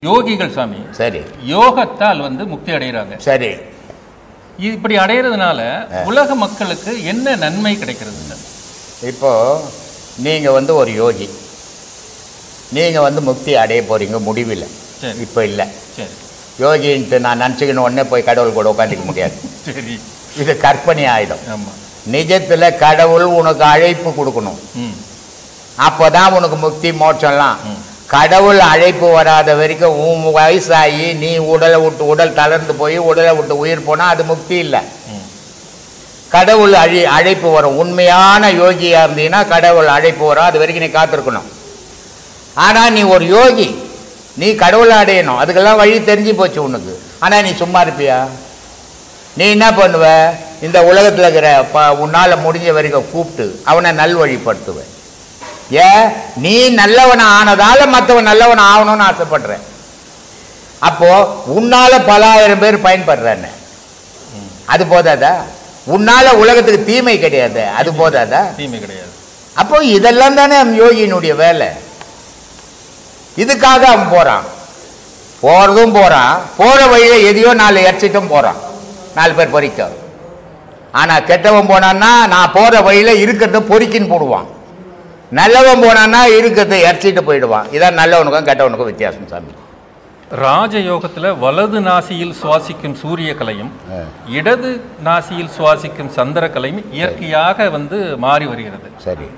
யோகிகள் சாமி சரி யோகத்தால் முக்தி அடைகிறாங்க. சரி, இப்படி அடைகிறதுனால உலக மக்களுக்கு என்ன நன்மை கிடைக்கிறது? இப்போ நீங்க ஒரு யோகி, நீங்க முக்தி அடைய போறீங்க முடிவில். இப்போ இல்லை, சரி யோகின்ட்டு நான் நினச்சிக்கணும் உடனே போய் கடவுள் கூட உட்காந்துக்க முடியாது. சரி, இது கற்பனை ஆயிடும். ஆமாம், நிஜத்தில் கடவுள் உனக்கு அழைப்பு கொடுக்கணும், அப்போதான் உனக்கு முக்தி மோட்சம்லாம். கடவுள் அழைப்பு வராத வரைக்கும் உன் வயசாகி நீ உடலை விட்டு உடல் தளர்ந்து போய் உடலை விட்டு உயிர் போனால் அது முக்தி இல்லை. கடவுள் அழைப்பு வரும். உண்மையான யோகியா இருந்தீங்கன்னா கடவுள் அழைப்பு வரும், அது வரைக்கும் நீ காத்திருக்கணும். ஆனால் நீ ஒரு யோகி, நீ கடவுளை அடையணும், அதுக்கெல்லாம் வழி தெரிஞ்சு போச்சு உனக்கு. ஆனால் நீ சும்மா இருப்பியா? நீ என்ன பண்ணுவ? இந்த உலகத்தில் இருக்கிற உன்னால் முடிஞ்ச வரைக்கும் கூப்பிட்டு அவனை நல்வழிப்படுத்துவேன். ஏன்? நீ நல்லவனை ஆனதால மற்றவன் நல்லவன் ஆகணும்னு ஆசைப்படுறேன். அப்போ உன்னால பல ஆயிரம் பேர் பயன்படுறான்னு, அது போதாதா? உன்னால உலகத்துக்கு தீமை கிடையாது, அது போதாதா? தீமை கிடையாது. அப்போ இதெல்லாம் தானே யோகியினுடைய வேலை. இதுக்காக அவன் போறான், போறதும் போறான், போற வழியில எதையோ 4 எரிச்சிட்டும் போறான், 4 பேர் பொறிக்க. ஆனா கெட்டவன் போனான்னா நான் போற வழியில இருக்கிறத பொறிக்கின்னு போடுவான். நல்லவன் போனான்னா இருக்கிறத எரிச்சிட்டு போயிடுவான். இதான் நல்லவனுக்கும் கெட்டவனுக்கும் வித்தியாசம் சாமி. ராஜயோகத்தில் வலது நாசியில் சுவாசிக்கும் சூரிய கலையும் இடது நாசியில் சுவாசிக்கும் சந்திர கலையும் இயற்கையாக மாறி வருகிறது. சரி,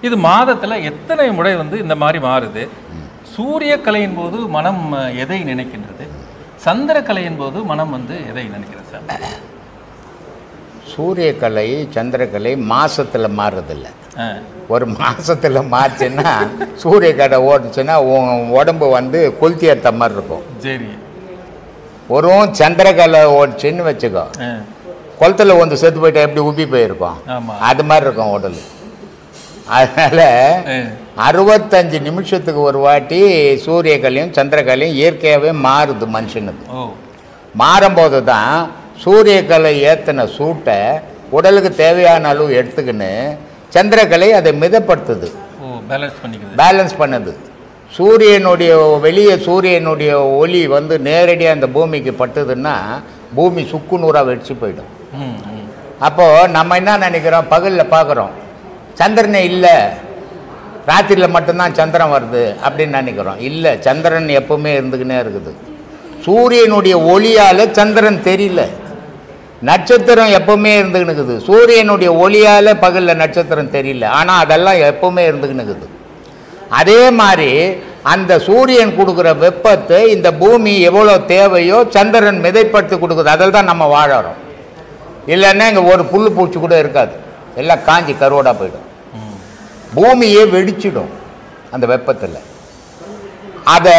இது மாதத்தில் எத்தனை முறை இந்த மாதிரி மாறுது? சூரிய கலையின் போது மனம் எதை நினைக்கின்றது? சந்திர கலையின் போது மனம் எதை நினைக்கிறது சார்? சூரியக்கலை சந்திரக்கலை மாசத்துல மாறுறதில்லை. ஒரு மாசத்துல மாறுச்சுன்னா சூரியக்கடை ஓடுச்சுன்னா உடம்பு கொளுத்தி ஏற்ற மாதிரி இருக்கும். சரி, ஒரு சந்திரக்கலை ஓடிச்சுன்னு வச்சுக்கோ, குளத்துல செத்து போயிட்டா எப்படி உப்பி போயிருக்கும், அது மாதிரி இருக்கும் உடல். அதனால 65 நிமிஷத்துக்கு ஒரு வாட்டி சூரியக்கலையும் சந்திரக்கலையும் இயற்கையாகவே மாறுது மனுஷனுக்கு. மாறும்போது தான் சூரியக்கலை ஏற்றின சூட்டை உடலுக்கு தேவையான அளவு எடுத்துக்கின்னு சந்திரக்கலை அதை மிதப்படுத்துது, பேலன்ஸ் பண்ணுது. சூரியனுடைய ஒளி நேரடியாக அந்த பூமிக்கு பட்டுதுன்னா பூமி சுக்குநூறாக வெடிச்சு போயிடும். அப்போது நம்ம என்ன நினைக்கிறோம்? பகலில் பார்க்குறோம் சந்திரனே இல்லை, ராத்திரியில் மட்டும்தான் சந்திரன் வருது அப்படின்னு நினைக்கிறோம். இல்லை, சந்திரன் எப்பவுமே இருந்துக்கினே இருக்குது. சூரியனுடைய ஒளியால் சந்திரன் தெரியல, நட்சத்திரம் எப்பவுமே இருந்துக்கின்னு இருக்குது. சூரியனுடைய ஒளியால் பகலில் நட்சத்திரம் தெரியல, ஆனால் அதெல்லாம் எப்பவுமே இருந்துக்கின்னு இருக்குது. அதே மாதிரி அந்த சூரியன் கொடுக்குற வெப்பத்தை இந்த பூமி எவ்வளோ தேவையோ சந்திரன் மிதைப்படுத்தி கொடுக்குது. அதில் தான் நம்ம வாழறோம். இல்லைன்னா இங்கே ஒரு புல் பூச்சி கூட இருக்காது, எல்லாம் காஞ்சி கருவடாக போயிடும். பூமியே வெடிச்சிடும் அந்த வெப்பத்தில். அதை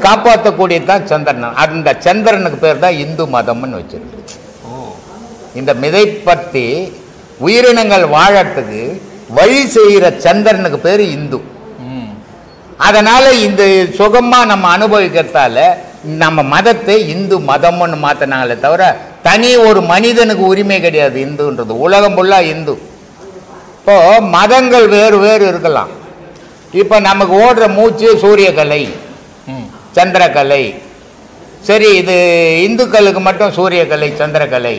காப்பாற்றக்கூடியது தான் சந்திரன். அந்த சந்திரனுக்கு பேர் தான் இந்து மதம்னு வச்சிருக்கு. இந்த மிதைப்பத்தி உயிரினங்கள் வாழறதுக்கு வழி செய்கிற சந்திரனுக்கு பேர் இந்து. அதனால இந்த சுகமா நம்ம அனுபவிக்கிறதால நம்ம மதத்தை இந்து மதம்னு மாத்தினாங்களே தவிர தனி ஒரு மனிதனுக்கு உரிமை கிடையாது இந்துன்றது. உலகம் ஃபுல்லா இந்து. இப்போ மதங்கள் வேறு வேறு இருக்கலாம். இப்போ நமக்கு ஓடுற மூச்சு சூரியக்கலை சந்திரக்கலை. சரி, இது இந்துக்களுக்கு மட்டும் சூரியக்கலை சந்திரக்கலை,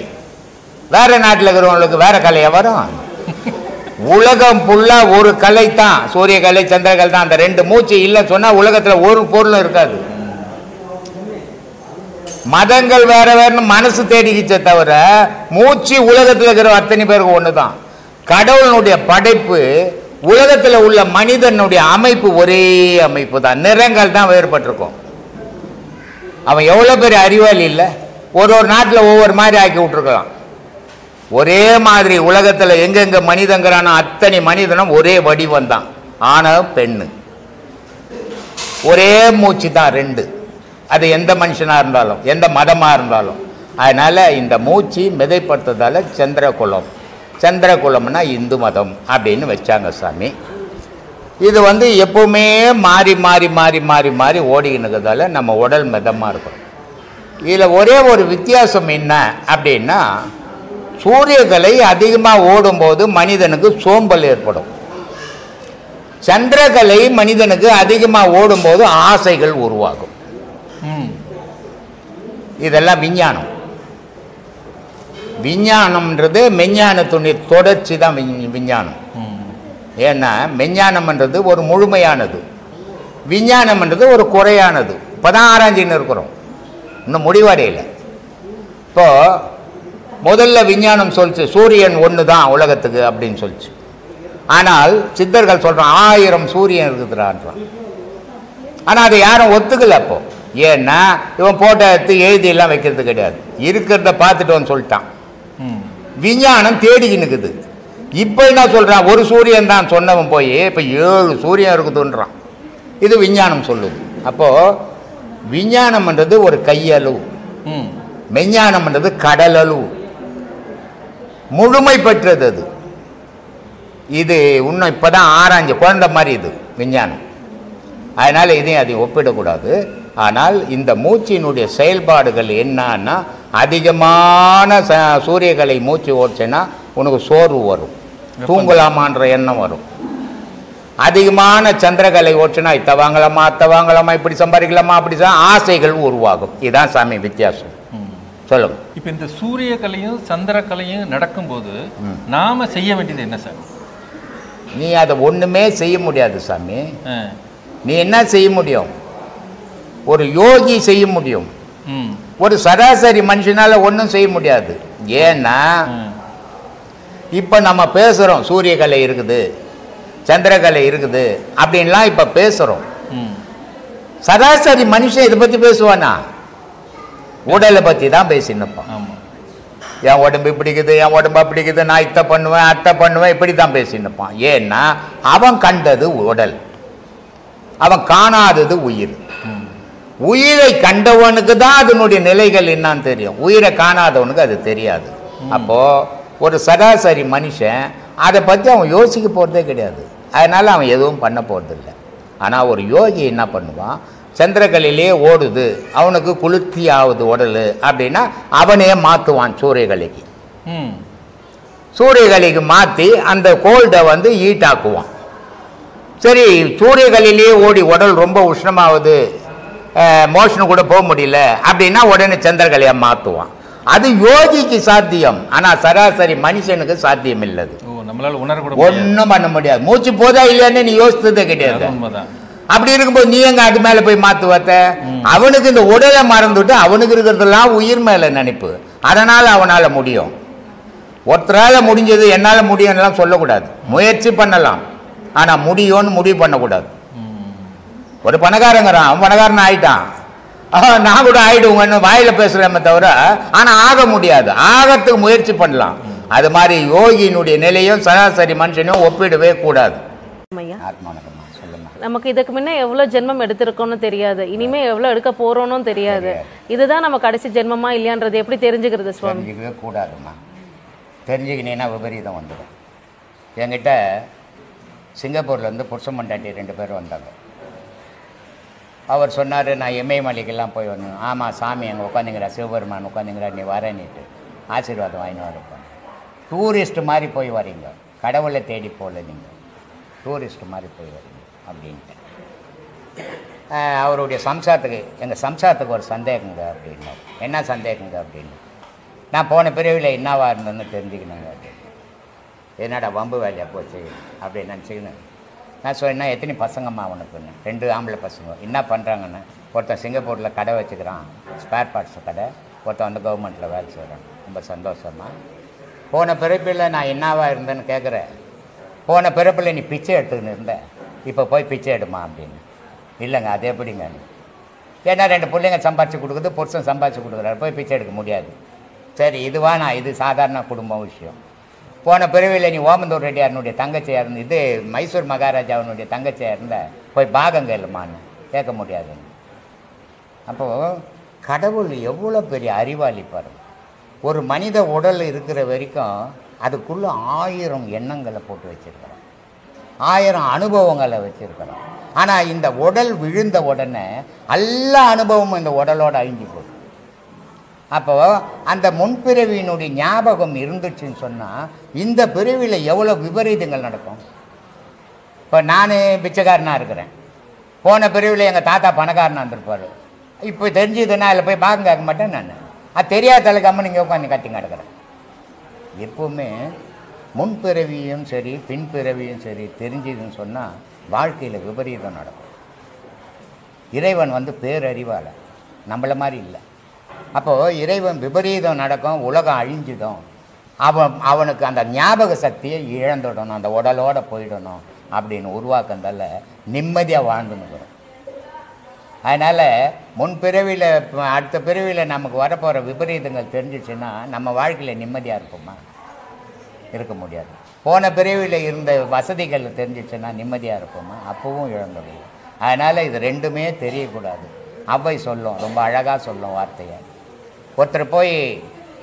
வேற நாட்டில் இருக்கிறவங்களுக்கு வேற கலையா வரும்? உலகம் ஃபுல்லா ஒரு கலை தான், சூரியக்கலை சந்திரக்கலை தான். அந்த 2 மூச்சு இல்லை சொன்னா உலகத்தில் ஒரு பொருளும் இருக்காது. மதங்கள் வேற வேறுனு மனசு தேடிக்கிச்சே தவிர மூச்சு உலகத்தில் இருக்கிற அத்தனை பேருக்கு ஒன்று தான். கடவுளுடைய படைப்பு உலகத்தில் உள்ள மனிதனுடைய அமைப்பு ஒரே அமைப்பு தான், நிறங்கள் தான் வேறுபட்டிருக்கும். அவன் எவ்வளோ பெரிய அறிவாளி இல்லை, ஒரு நாட்டில் ஒவ்வொரு மாதிரி ஆக்கி விட்டுருக்கலாம். ஒரே மாதிரி உலகத்தில் எங்கெங்க மனிதங்கிறான அத்தனை மனிதனும் ஒரே வடிவம் தான், ஆண பெண்ணு, ஒரே மூச்சு தான் 2. அது எந்த மனுஷனாக இருந்தாலும் எந்த மதமாக இருந்தாலும். அதனால் இந்த மூச்சு மிதைப்படுத்துறதால சந்திரகுலம்னா இந்து மதம் அப்படின்னு வச்சாங்க சாமி. இது எப்பவுமே மாறி மாறி மாறி மாறி மாறி ஓடிக்கின்னு இருக்கிறதால நம்ம உடல் மிதமாக இருக்கும். இதில் ஒரே ஒரு வித்தியாசம் என்ன அப்படின்னா, சூரியக்கலை அதிகமாக ஓடும்போது மனிதனுக்கு சோம்பல் ஏற்படும். சந்திரக்கலை மனிதனுக்கு அதிகமாக ஓடும்போது ஆசைகள் உருவாகும். இதெல்லாம் விஞ்ஞானம். விஞ்ஞானம்ன்றது மெஞ்ஞானத்துடைய தொடர்ச்சி தான் விஞ்ஞானம். ஏன்னா மெஞ்ஞானம்ன்றது ஒரு முழுமையானது, விஞ்ஞானம்ன்றது ஒரு குறையானது. இப்போ தான் ஆராய்ச்சின்னு இருக்கிறோம், இன்னும் முடிவடையலை. இப்போ முதல்ல விஞ்ஞானம் சொல்லிச்சு சூரியன் ஒன்று தான் உலகத்துக்கு அப்படின்னு சொல்லிச்சு. ஆனால் சித்தர்கள் சொல்கிறான் 1000 சூரியன் இருக்குதுறான்றான். ஆனால் அதை யாரும் ஒத்துக்கல அப்போ. ஏன்னா இவன் போட்டோ எடுத்து எழுதியெல்லாம் வைக்கிறது கிடையாது, இருக்கிறத பார்த்துட்டோன்னு சொல்லிட்டான். விஞ்ஞானம் தேடிக்கின்னு இருக்குது. இப்போ என்ன சொல்கிறான், ஒரு சூரியன் தான் சொன்னவன் போய் இப்போ 7 சூரியன் இருக்குதுன்றான். இது விஞ்ஞானம் சொல்லுது. அப்போது விஞ்ஞானம்ன்றது ஒரு கையளவு, மெஞ்ஞானம்ன்றது கடலளவு, முழுமை பெற்றது அது. இது இன்னும் இப்போ தான் ஆராய்ச்சி குழந்தை மாதிரி இது விஞ்ஞானம். அதனால் இதையும் அதை ஒப்பிடக்கூடாது. ஆனால் இந்த மூச்சினுடைய செயல்பாடுகள் என்னன்னா, அதிகமான சூரியகலை மூச்சு ஓடிச்சுன்னா உனக்கு சோர்வு வரும், தூங்கலாமான்ற எண்ணம் வரும். அதிகமான சந்திரகலை ஓடிச்சுன்னா இத்த வாங்கலாமா அத்தை வாங்கலாமா, இப்படி சம்பாதிக்கலாமா, அப்படி ஆசைகள் உருவாகும். இதுதான் சாமி வித்தியாசம். சொல்லுங்க. இப்போ இந்த சூரியகலையும் சந்திரகலையும் நடக்கும்போது நாம செய்ய வேண்டியது என்ன சார்? நீ அதை ஒன்றுமே செய்ய முடியாது சாமி. நீ என்ன செய்ய முடியும்? ஒரு யோகி செய்ய முடியும், ஒரு சராசரி மனுஷனால ஒன்றும் செய்ய முடியாது. ஏன்னா இப்போ நம்ம பேசுகிறோம் சூரியகலை இருக்குது சந்திரகலை இருக்குது அப்படின்லாம் இப்போ பேசுகிறோம். சராசரி மனுஷன் இதை பற்றி பேசுவானா? உடலை பற்றி தான் பேசினுப்பான். என் உடம்பு பிடிக்குது, என் உடம்பு பிடிக்குது, நான் இத்தை பண்ணுவேன் அத்தை பண்ணுவேன், இப்படி தான் பேசினுப்பான். ஏன்னா அவன் கண்டது உடல், அவன் காணாதது உயிர். உயிரை கண்டவனுக்கு தான் அதனுடைய நிலைகள் என்னான்னு தெரியும், உயிரை காணாதவனுக்கு அது தெரியாது. அப்போ ஒரு சராசரி மனுஷன் அதை பற்றி அவன் யோசிக்க போகிறதே கிடையாது, அதனால் அவன் எதுவும் பண்ண போகிறதில்லை. ஆனால் ஒரு யோகி என்ன பண்ணுவான், சந்திரகலையிலே ஓடுது, அவனுக்கு குளிர்ச்சி ஆகுது உடல் அப்படின்னா அவனே மாற்றுவான் சூரியகலைக்கு. சூரியகலைக்கு மாற்றி அந்த கோல்டை வந்து ஈட்டாக்குவான். சரி, சூரியகலையிலே ஓடி உடல் ரொம்ப உஷ்ணமாகுது, மோஷன் கூட போக முடியல அப்படின்னா உடனே சந்திரகலையை மாற்றுவான். அது யோகிக்கு சாத்தியம், ஆனால் சராசரி மனுஷனுக்கு சாத்தியம் இல்லது. ஒன்றும் பண்ண முடியாது. மூச்சு போதா இல்லையான்னு நீ யோசித்ததே கிடையாது. அப்படி இருக்கும்போது நீ எங்க அது மேல போய் மாத்துவத்த? அவனுக்கு இந்த உடலை மறந்துட்டு அவனுக்கு இருக்கிறதெல்லாம் உயிர் மேல நினைப்பு, அதனால அவனால முடியும். ஒருத்தரால முடிஞ்சது என்னால முடியும்லாம் சொல்லக்கூடாது. முயற்சி பண்ணலாம், ஆனா முடியும்னு முடிவு பண்ணக்கூடாது. ஒரு பணக்காரங்கிறான், அவன் பணக்காரன் ஆயிட்டான், நான் கூட ஆயிடுவேன்னு வாயில பேசுறேன் தவிர ஆனா ஆக முடியாது. ஆகத்துக்கு முயற்சி பண்ணலாம். அது மாதிரி யோகியினுடைய நிலையும் சராசரி மனுஷனையும் ஒப்பிடவே கூடாது. நமக்கு இதுக்கு முன்ன எவ்வளவு ஜென்மம் எடுத்திருக்கோம்னு தெரியாது, இனிமே எவ்வளவு எடுக்க போறோம்னு தெரியாது. இதுதான் நம்ம கடைசி ஜென்மமா இல்லையான்றது எப்படி தெரிஞ்சுக்கிறது சுவாமி? தெரிஞ்சுக்கவே கூடாதுமா. தெரிஞ்சுக்கினீங்கன்னா விபரீதம் வந்துடும். என்கிட்ட சிங்கப்பூர்லேருந்து புருஷன் பொண்டாட்டி 2 பேர் வந்தாங்க. அவர் சொன்னார், நான் இமயமலைக்கெல்லாம் போய் வந்தேன். ஆமாம் சாமி அங்கே உட்காந்துங்கிறா, சிவபெருமான் உட்காந்துங்கிறா, நீ வரேன்னுட்டு ஆசீர்வாதம் வாங்கினு வரப்பேன். டூரிஸ்ட் மாதிரி போய் வரீங்க, கடவுளை தேடி போகல, நீங்கள் டூரிஸ்ட் மாதிரி போய் வரீங்க அப்படின்ட்டு. அவருடைய சம்சாரத்துக்கு, எங்கள் சம்சாரத்துக்கு ஒரு சந்தேகங்க அப்படின்னாரு. என்ன சந்தேகங்க அப்படின்னு, நான் போன பிரிவில் என்னவா இருந்தேன்னு தெரிஞ்சுக்கணுங்க அப்படின்னு. என்னடா வம்பு வேலையாக போச்சு அப்படின்னு நினச்சிக்கணும். நான் சொன்னேன், எத்தனை பசங்கம்மா உனக்குன்னு? 2 ஆம்பளை பசங்க. என்ன பண்ணுறாங்கன்னு, ஒருத்தன் சிங்கப்பூரில் கடை வச்சுக்கிறான், ஸ்பேர் பார்ட்ஸ் கடை. ஒருத்தன் வந்து கவர்மெண்ட்டில் வேலை செய்கிறான். ரொம்ப சந்தோஷமாக. போன பிறப்பில் நான் என்னவா இருந்தேன்னு கேட்குறேன். போன பிறப்பில் நீ பிச்சை எடுத்துக்கின்னு இருந்த, இப்போ போய் பிச்சை எடுமா அப்படின்னு. இல்லைங்க, அது எப்படிங்க? ஏன்னா 2 பிள்ளைங்க சம்பாதிச்சு கொடுக்குது, புருஷன் சம்பாதிச்சு கொடுக்குறாரு, போய் பிச்சை எடுக்க முடியாது. சரி, இதுவா? நான் இது சாதாரண குடும்ப விஷயம். போன பிறவியில் நீ ஓமந்தூர் ரெட்டியாரனுடைய தங்கச்சியாக இருந்து, இது மைசூர் மகாராஜாவினுடைய தங்கச்சியாக இருந்த, போய் பாகம் கேளுமான்னு கேட்க முடியாதுன்னு. அப்போது கடவுள் எவ்வளோ பெரிய அறிவாளி பாரு. ஒரு மனித உடல் இருக்கிற வரைக்கும் அதுக்குள்ளே 1000 எண்ணங்களை போட்டு வச்சுருக்கிறோம், 1000 அனுபவங்களை வச்சுருக்கிறோம். ஆனால் இந்த உடல் விழுந்த உடனே எல்லா அனுபவமும் இந்த உடலோடு அழிஞ்சு போகுது. அப்போது அந்த முன்பிறவியினுடைய ஞாபகம் இருந்துச்சுன்னு சொன்னால் இந்த பிறவியில் எவ்வளோ விபரீதங்கள் நடக்கும். இப்போ நான் பிச்சைக்காரனாக இருக்கிறேன், போன பிறவியில் எங்கள் தாத்தா பணக்காரனாக இருந்திருப்பார், இப்போ தெரிஞ்சதுன்னா அதில் போய் பாகம் கேட்க மாட்டேன் நான். அது தெரியாத கம்மன் இங்கே உட்காந்து கத்தி கிடக்கிறேன். எப்போவுமே முன்பிறவியும் சரி பின்பிறவியும் சரி தெரிஞ்சதுன்னு சொன்னால் வாழ்க்கையில் விபரீதம் நடக்கும். இறைவன் வந்து பேரறிவாள நம்மள மாதிரி இல்லை. அப்போது இறைவன் விபரீதம் நடக்கும், உலகம் அழிஞ்சிடும், அவனுக்கு அந்த ஞாபக சக்தியை இழந்துடணும், அந்த உடலோடு போயிடணும் அப்படின்னு உருவாக்குறதால நிம்மதியாக வாழ்ந்துன்னுக்கிறோம். அதனால் முன்பிறவியில் அடுத்த பிறவியில் நமக்கு வரப்போகிற விபரீதங்கள் தெரிஞ்சிச்சுன்னா நம்ம வாழ்க்கையில் நிம்மதியாக இருப்போமா? இருக்க முடியாது. போன பிறவியில் இருந்த வசதிகள் தெரிஞ்சிச்சுன்னா நிம்மதியாக இருப்போமா? அப்பவும் இழந்துடுவோம். அதனால் இது ரெண்டுமே தெரியக்கூடாது. அவ்வை சொல்லும், ரொம்ப அழகாக சொல்லும் வார்த்தையை. ஒருத்தர் போய்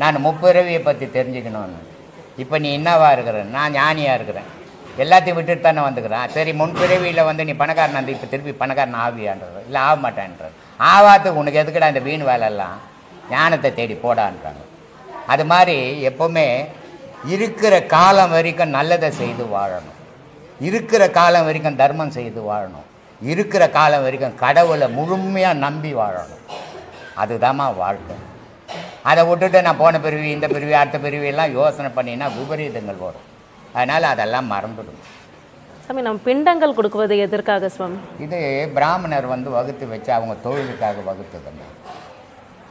நான் முப்பிறவியை பற்றி தெரிஞ்சுக்கணும்னு, இப்போ நீ என்னவா இருக்கிற? நான் ஞானியாக இருக்கிறேன், எல்லாத்தையும் விட்டுட்டு தானே வந்துக்கிறேன். சரி, முன்பிறவியில் வந்து நீ பணக்காரன் வந்து இப்போ திருப்பி பணக்காரன் ஆவியான்றது, இல்லை ஆக மாட்டேன்றது. ஆவாத்துக்கு உனக்கு எதுக்குடா இந்த வீண் வேலையெல்லாம், ஞானத்தை தேடி போடான்றாங்க. அது மாதிரி எப்போவுமே இருக்கிற காலம் வரைக்கும் நல்லதை செய்து வாழணும், இருக்கிற காலம் வரைக்கும் தர்மம் செய்து வாழணும், இருக்கிற காலம் வரைக்கும் கடவுளை முழுமையாக நம்பி வாழணும். அதுதாம்மா வாழ்க்கை. அதை விட்டுட்டு நான் போன பிறவி இந்த பிறவி அடுத்த பிறவியெல்லாம் யோசனை பண்ணினா விபரீதங்கள் வரும். அதனால் அதெல்லாம் மறந்துடும். சாமி, நம்ம பிண்டங்கள் கொடுக்குவது எதற்காக சுவாமி? இது பிராமணர் வந்து வகுத்து வச்சு அவங்க தொழிலுக்காக வகுத்துதுங்க.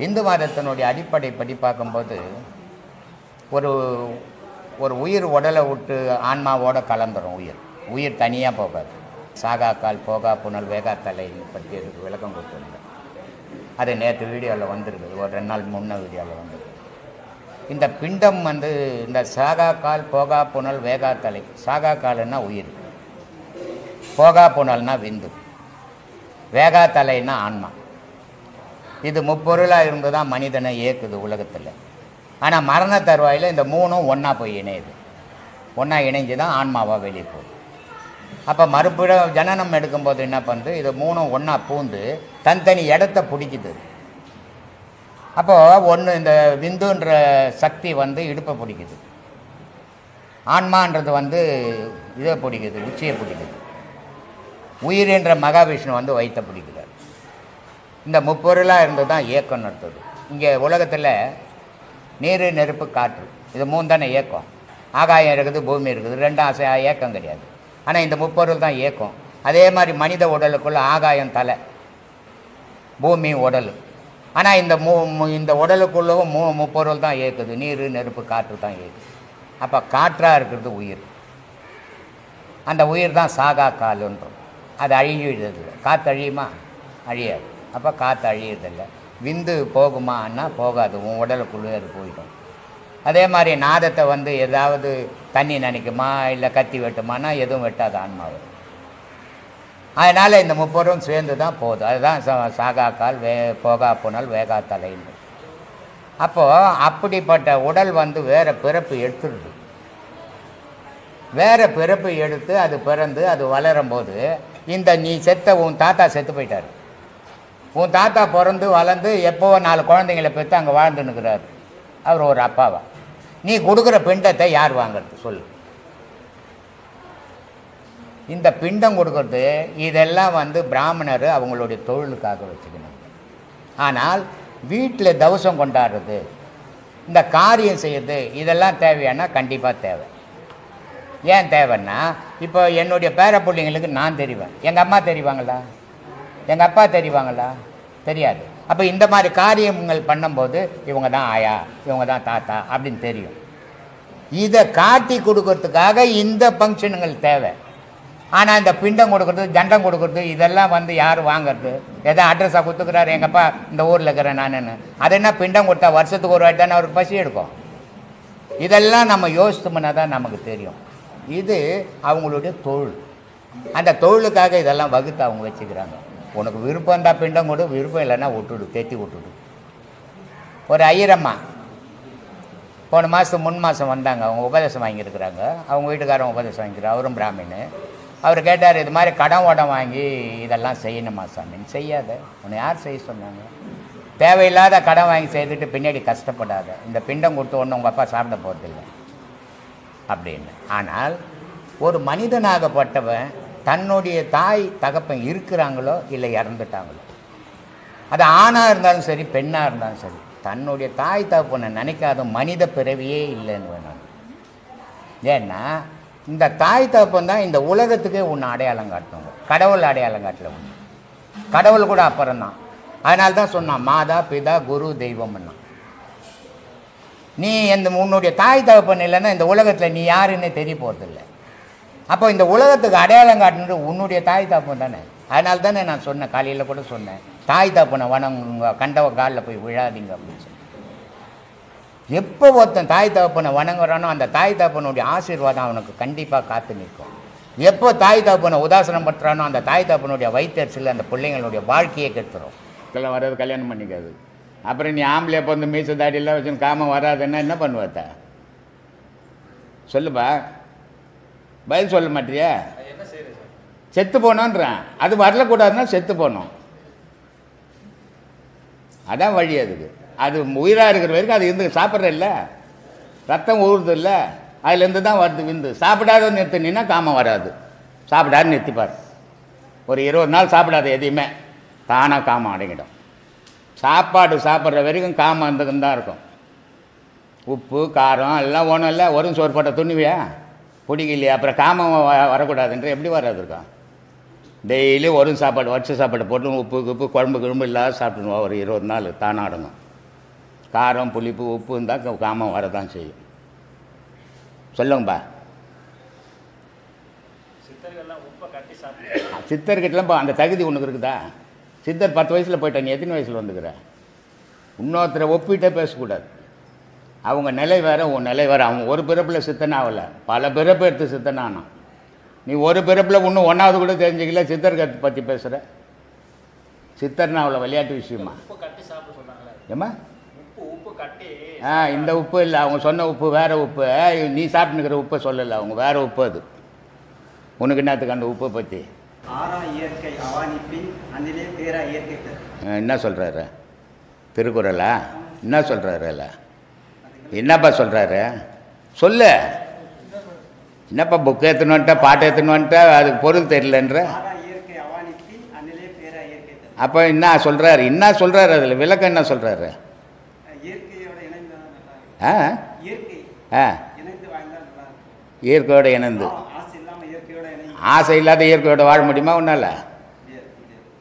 இந்து மதத்தினுடைய அடிப்படைப்படி பார்க்கும்போது ஒரு ஒரு உயிர் உடலை விட்டு ஆன்மாவோடு கலந்துடும். உயிர் தனியாக போகாது. சாகாக்கால் போகா புனல் வேகா தலை பற்றி அதுக்கு விளக்கம் கொடுத்துருங்க. அது நேற்று வீடியோவில் வந்துருக்குது, ஒரு 2 நாள் முன்ன வீடியோவில் வந்துருக்கு. இந்த பிண்டம் வந்து இந்த சாகாக்கால் போகா புனல் வேகா தலை, சாகாக்கால்னா உயிர், போகா புனல்னா விந்து, வேகா தலைன்னா ஆன்மா. இது முப்பொருளாக இருந்து தான் மனிதனை இயக்குது உலகத்தில். ஆனால் மரண தருவாயில் இந்த 3ம் ஒன்றா போய் இணையுது. ஒன்றா இணைஞ்சு தான் ஆன்மாவாக வெளியே போகுது. அப்போ மறுபிட ஜனனம் எடுக்கும்போது என்ன பண்ணுது, இது 3ம் ஒன்றா பூந்து தனித்தனி இடத்த பிடிக்குது. அப்போது ஒன்று இந்த விந்துன்ற சக்தி வந்து இடுப்பை பிடிக்குது, ஆன்மான்றது வந்து இதை பிடிக்குது, உச்சியை பிடிக்குது, உயிரின்ற மகாவிஷ்ணு வந்து வயிற்றை பிடிக்குது. இந்த முப்பொருளாக இருந்து தான் இயக்கம் நடத்துது. இங்கே உலகத்தில் நீர் நெருப்பு காற்று இது 3 தானே இயக்கம். ஆகாயம் இருக்குது, பூமி இருக்குது, 2 இயக்கம் கிடையாது. ஆனால் இந்த முப்பொருள் தான் இயக்கம். அதே மாதிரி மனித உடலுக்குள்ள ஆகாயம் தலை, பூமி உடல். ஆனால் இந்த உடலுக்குள்ளவும் முப்பொருள் தான் இயக்குது, நீர் நெருப்பு காற்று தான் இயக்குது. அப்போ காற்றாக இருக்கிறது உயிர். அந்த உயிர் தான் சாகா காலுன்றோம். அது அழிஞ்சிடுது. காற்று அழியுமா? அழியாது. அப்போ காற்று அழியறதில்லை. விந்து போகுமான்னா போகாது, உன் உடலுக்குள்ளே அது போயிடும். அதே மாதிரி நாதத்தை வந்து ஏதாவது தண்ணி நினைக்குமா இல்லை கத்தி வெட்டுமானா எதுவும் வெட்டாது ஆன்மாவை. அதனால் இந்த முப்பொருளும் சேர்ந்து தான் போகுது. அதுதான் சாகாக்கால் போகா புனல் வேகா தலைன்னு. அப்போது அப்படிப்பட்ட உடல் வந்து வேறு பிறப்பு எடுத்துடுது. வேறு பிறப்பு எடுத்து அது பிறந்து அது வளரும்போது இந்த நீ செத்த உன் தாத்தா செத்து போயிட்டார். உன் தாத்தா பிறந்து வளர்ந்து எப்போவோ 4 குழந்தைங்களை பெற்று அங்கே வாழ்ந்துன்னுக்கிறார். அவர் ஒரு அப்பாவா. நீ கொடுக்குற பிண்டத்தை யார் வாங்கிறது சொல்லு? இந்த பிண்டம் கொடுக்கறது இதெல்லாம் வந்து பிராமணர் அவங்களுடைய தொழிலுக்காக வச்சுக்கணும். ஆனால் வீட்டில் தவசம் கொண்டாடுறது, இந்த காரியம் செய்யறது, இதெல்லாம் தேவையானா கண்டிப்பாக தேவை. ஏன் தேவைன்னா, இப்போ என்னுடைய பேர பிள்ளைங்களுக்கு நான் தெரிவேன், எங்கள் அம்மா தெரிவாங்களா, எங்கள் அப்பா தெரிவாங்களா? தெரியாது. அப்போ இந்த மாதிரி காரியங்கள் பண்ணும்போது இவங்க தான் ஆயா, இவங்க தான் தாத்தா அப்படின்னு தெரியும். இதை காட்டி கொடுக்கறதுக்காக இந்த ஃபங்க்ஷனுங்கள் தேவை. ஆனால் இந்த பிண்டம் கொடுக்குறது, ஜண்டம் கொடுக்குறது, இதெல்லாம் வந்து யார் வாங்கிறது? எதோ அட்ரஸாக கொடுத்துக்கிறாரு, எங்கப்பா இந்த ஊரில் இருக்கிறேன் நானுன்னு. அது என்ன பிண்டம் கொடுத்தா வருஷத்துக்கு ஒரு வாட்டி தானே அவருக்கு பசி எடுக்கும். இதெல்லாம் நம்ம யோசித்தோம்னா தான் நமக்கு தெரியும். இது அவங்களுடைய தொழில். அந்த தொழிலுக்காக இதெல்லாம் வகுத்து அவங்க வச்சுக்கிறாங்க. உனக்கு விருப்பம் இருந்தால் பிண்டம் கொடு, விருப்பம் இல்லைன்னா விட்டுடு, தேத்தி விட்டுடு. ஒரு ஐயரம்மா போன மாதம் முன் மாதம் வந்தாங்க. அவங்க உபதேசம் வாங்கியிருக்கிறாங்க. அவங்க வீட்டுக்காரங்க உபதேசம் வாங்கிக்கிறார், அவரும் பிராமின்னு. அவர் கேட்டார், இது மாதிரி கடன் ஓடம் வாங்கி இதெல்லாம் செய்யணுமா சாமின்னு. செய்யாத, உன்னை யார் செய்ய சொன்னாங்க? தேவையில்லாத கடன் வாங்கி செய்துட்டு பின்னாடி கஷ்டப்படாத. இந்த பிண்டம் கொடுத்து ஒன்று உங்கள் அப்பா சாப்பிட போகிறதில்லை அப்படின்னு. ஆனால் ஒரு மனிதனாகப்பட்டவன் தன்னுடைய தாய் தகப்பன் இருக்கிறாங்களோ இல்லை இறந்துட்டாங்களோ, அது ஆணாக இருந்தாலும் சரி பெண்ணாக இருந்தாலும் சரி தன்னுடைய தாய் தகப்பனை நினைக்காத மனித பிறவியே இல்லைன்னு வேணும். ஏன்னா இந்த தாய் தகப்பன் தான் இந்த உலகத்துக்கே ஒன்று அடையாளம் காட்டுவாங்க. கடவுள் அடையாளம் காட்டல ஒன்று, கடவுள் கூட அப்புறம்தான். அதனால தான் சொன்னான் மாதா பிதா குரு தெய்வம்னா. நீ உன்னுடைய தாய் தகப்பன் இல்லைன்னா இந்த உலகத்தில் நீ யாருன்னு தெரிய போகிறதில்லை. அப்போ இந்த உலகத்துக்கு அடையாளம் காட்டுறது உன்னுடைய தாய் தகப்பன் தானே. அதனால தானே நான் சொன்னேன், காலையில் கூட சொன்னேன், தாய் தகப்பனை வணங்குங்க, கண்டவ காலில் போய் விழாதீங்க அப்படின்னு சொல்லி. எப்போ ஒருத்தன் தாய் தகப்பனை வணங்குறானோ அந்த தாய் தகப்பனுடைய ஆசீர்வாதம் அவனுக்கு கண்டிப்பாக காத்து நிற்கும். எப்போ தாய் தகப்பனை உதாசனம் படுத்துறானோ அந்த தாய் தகப்பனுடைய வயிற்றறிச்சல் அந்த பிள்ளைங்களுடைய வாழ்க்கையை கெடுத்துரும். இதெல்லாம் வர்றது கல்யாணம் பண்ணிக்காது. அப்புறம் நீ ஆம்பளை எப்போ வந்து மீச தாடியெல்லாம் வச்சு காமம் வராதுன்னா என்ன பண்ணுவாத்த? சொல்லுப்பா, பதில் சொல்ல மாட்டியா? செத்து போனோன்றான். அது வரலக்கூடாதுன்னா செத்து போனோம், அதான் வழி. அதுக்கு அது உயிராக இருக்கிற வரைக்கும் அது இருந்து சாப்பிட்ற இல்லை, ரத்தம் ஊறுது இல்லை, அதுலேருந்து தான் வருது விந்து. சாப்பிடாத நிறுத்தினா காமம் வராது. சாப்பிடாது நிறுத்திப்பார். ஒரு 20 நாள் சாப்பிடாத எதையுமே தானாக காமம் அடங்கிடும். சாப்பாடு சாப்பிட்ற வரைக்கும் காமம் இருந்துக்குன்னு தான் இருக்கும். உப்பு காரம் எல்லாம் ஒன்றும் இல்லை. வரும் சோறு போட்ட துணிவியா பிடிக்கலையா? அப்புறம் காமம் வரக்கூடாதுன்ற எப்படி வராது இருக்கும்? டெய்லி வரும் சாப்பாடு வச்ச சாப்பாடு போட்டு உப்பு குழம்பு கிழம்பு இல்லாத சாப்பிட்டுருவோம். ஒரு 20 நாள் தானாக அடங்கும். காரம் புளிப்பு உப்பு இருந்தால் காமம் வரதான் செய்யும். சொல்லுங்கப்பா. சித்தர்கிட்டலாம் அந்த தகுதி உனக்கு இருக்குதா? சித்தர் 10 வயசில் போயிட்டா, நீ எத்தனை வயசில் வந்துக்கிற? இன்னொருத்தரை ஒப்பிட்டே பேசக்கூடாது. அவங்க நிலை வேறு, உன் நிலை வேறு. அவன் ஒரு பிறப்பில் சித்தன் ஆகலை, பல பிறப்பு எடுத்து சித்தன் ஆனான். நீ ஒரு பிறப்பில் இன்னும் 1வது கூட தெரிஞ்சுக்கல, சித்தர்களை பற்றி பேசுகிற. சித்தர்னா அவ்வளோ விளையாட்டு விஷயமா? ஏம்மா இந்த உப்பு இல்லை, அவங்க சொன்ன உப்பு வேறு உப்பு. நீ சாப்பிட்டுக்கிற உப்பை சொல்லலை, அவங்க வேறு உப்பு. அது உனக்கு என்னத்துக்கு அந்த உப்பை பற்றி? என்ன சொல்கிறாரு திருக்குறளா? என்ன சொல்கிறாரு? இல்லை என்னப்பா சொல்கிறாரு? சொல்லு. என்னப்பா புக்கு எடுத்துன்னு வந்துட்டா, பாட்டு எடுத்துன்னு வந்துட்டா, அதுக்கு பொருள் தெரியலன்ற. அப்போ என்ன சொல்கிறாரு? என்ன சொல்கிறாரு? அதில் விளக்கம் என்ன சொல்கிறாரு? இயற்கையோட இணைந்து. ஆசை இல்லாத இயற்கையோட வாழ முடியுமா உன்னால?